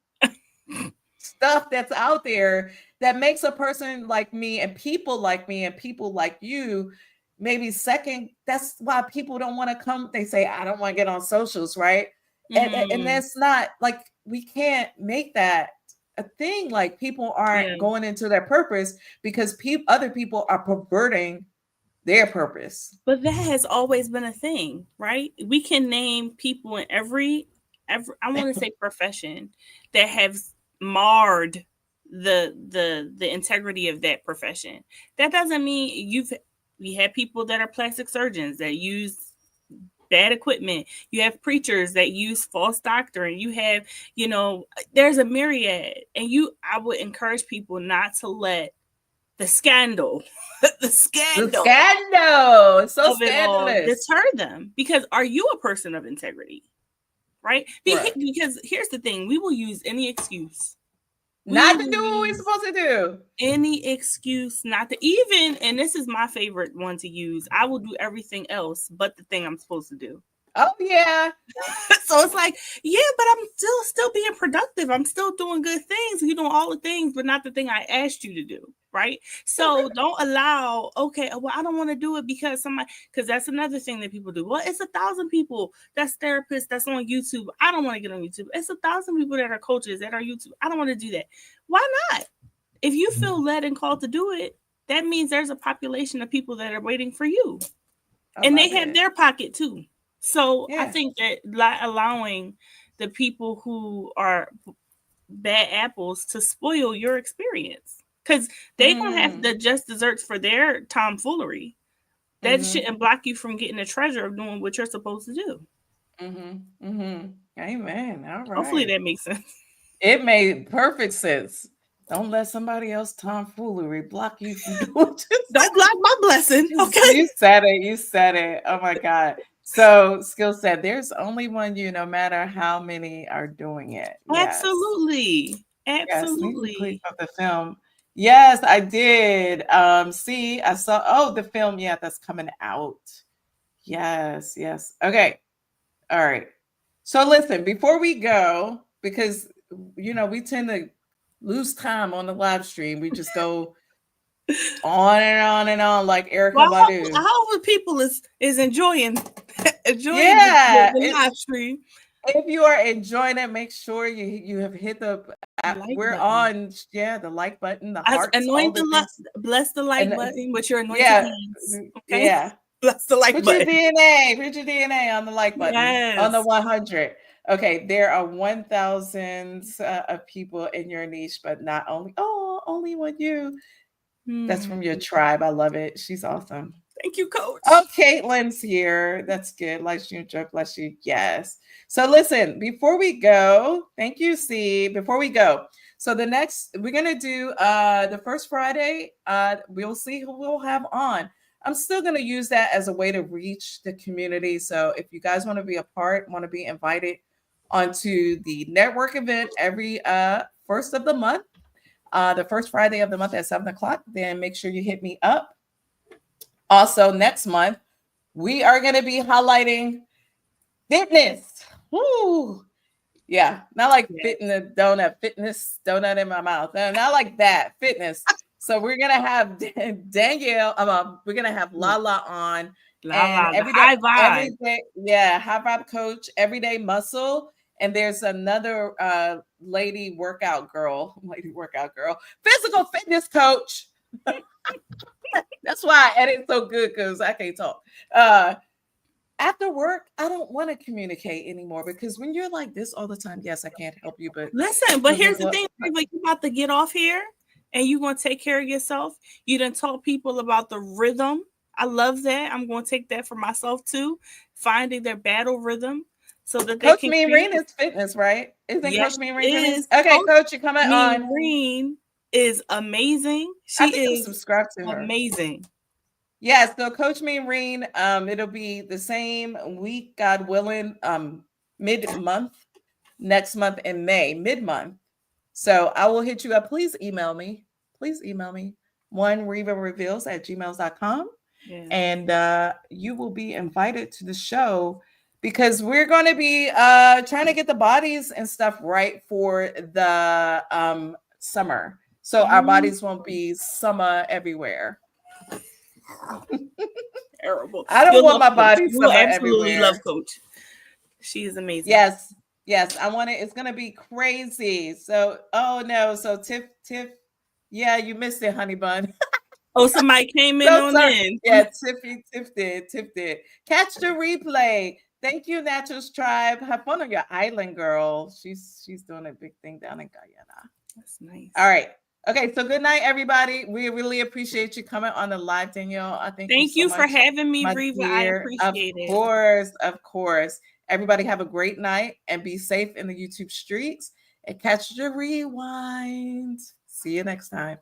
stuff that's out there that makes a person like me and people like you maybe second. That's why people don't want to come. They say, I don't want to get on socials, right? And Mm, that's not like, we can't make that a thing. Like, people aren't yeah. going into their purpose because other people are perverting their purpose. But that has always been a thing, right? We can name people in every I want to say profession that have marred the integrity of that profession. That doesn't mean we have people that are plastic surgeons that use bad equipment. You have preachers that use false doctrine. You have, there's a myriad. And I would encourage people not to let the scandal, the The scandal scandal. It's so of it all scandalous. deter them. Because are you a person of integrity? Right? Right. Because here's the thing, we will use any excuse. We Not to will do what we're use supposed to do. any excuse not to even, and this is my favorite one to use, I will do everything else but the thing I'm supposed to do. Oh yeah. So it's like, yeah, but I'm still being productive. I'm still doing good things. You're doing all the things, but not the thing I asked you to do. Right. So don't allow, okay, well, I don't want to do it because somebody, because that's another thing that people do. Well, it's 1,000 people that's therapists that's on YouTube. I don't want to get on YouTube. It's 1,000 people that are coaches that are YouTube. I don't want to do that. Why not? If you feel led and called to do it, that means there's a population of people that are waiting for you. I And they love have it. their pocket too. So I Yeah. think that allowing the people who are bad apples to spoil your experience, because they gonna have Mm. the just desserts for their tomfoolery. That Mm-hmm. shouldn't block you from getting the treasure of doing what you're supposed to do. Mm-hmm. Mm-hmm. Amen. All Hopefully right. that makes sense. It made perfect sense. Don't let somebody else tomfoolery block you from doing Don't block my blessing, okay? You said it. You said it. Oh my God. So skill said there's only one you, no matter how many are doing it. Yes. Absolutely. Yes. Need to click Absolutely. up the film. Yes, I did. See, I saw the film, yeah, that's coming out. Yes, yes. Okay. All right. So listen, before we go, because we tend to lose time on the live stream. We just go on and on and on like Erica Well, Badu. I hope people is enjoying enjoying Yeah, the live stream. if you are enjoying it, make sure you have hit the Like we're button. on, yeah, the like button, the As hearts, all anoint the the things. bless the like And button with your anointed yeah, hands. Okay, yeah. bless the like Put your button. DNA, put your DNA on the like button on the Yes. 100. Okay, there are 1,000 of people in your niche, but not only one you. That's from your Hmm. tribe. I love it. She's awesome. Thank you, Oh, Coach. Caitlin's here. That's good. Like you, joke, bless you. Yes. So listen, before we go, thank you, C. Before we go, so the next we're gonna do the first Friday. We'll see who we'll have on. I'm still gonna use that as a way to reach the community. So if you guys want to be a part, want to be invited onto the network event every first of the month, the first Friday of the month at 7 o'clock, then make sure you hit me up. Also, next month, we are going to be highlighting fitness. Woo! Yeah, not like Yes. fitting the donut, fitness donut in my mouth. No, not like that. Fitness. So we're gonna have Danielle. We're gonna have Lala on, La and la, the high every vibe. day, yeah, high vibe coach, everyday muscle, and there's another lady workout girl, physical fitness coach. That's why I edit so good because I can't talk. After work, I don't want to communicate anymore because when you're like this all the time, yes, I can't help you, but Listen, but here's the thing, like you about to get off here and you gonna take care of yourself. You done taught people about the rhythm. I love that. I'm gonna take that for myself too. Finding their battle rhythm so that they Coach can Mean create. Green is fitness, right? Isn't Yes, Coach Mean she Green fitness? is. Okay, Coach Coach, you're coming Mean on. Green is amazing. I She think I'm is subscribed to her. amazing. Yes, so Coach Mean Green, it'll be the same week, God willing, mid-month, next month in May, mid-month. So I will hit you up. Please email me. Please email me. OneRivaReveals@gmail.com. Yes. And you will be invited to the show because we're going to be trying to get the bodies and stuff right for the summer. So our bodies won't be summer everywhere. Terrible. I don't You'll want love my Coach. body You will summer absolutely love everywhere. Coach. She is amazing. Yes, yes, I want it. It's gonna be crazy. So, oh no, so Tiff, yeah, you missed it, honey bun. Oh, somebody came in So on sorry. in. Yeah, Tiff did. Catch the replay. Thank you, Naturals Tribe. Have fun on your island, girl. She's doing a big thing down in Guyana. That's nice. All right. Okay, so good night, everybody. We really appreciate you coming on the live, Danielle. I thank you Thank so you much, for having me, my Riva. I dear. appreciate it. Of course. Everybody have a great night and be safe in the YouTube streets and catch the rewind. See you next time.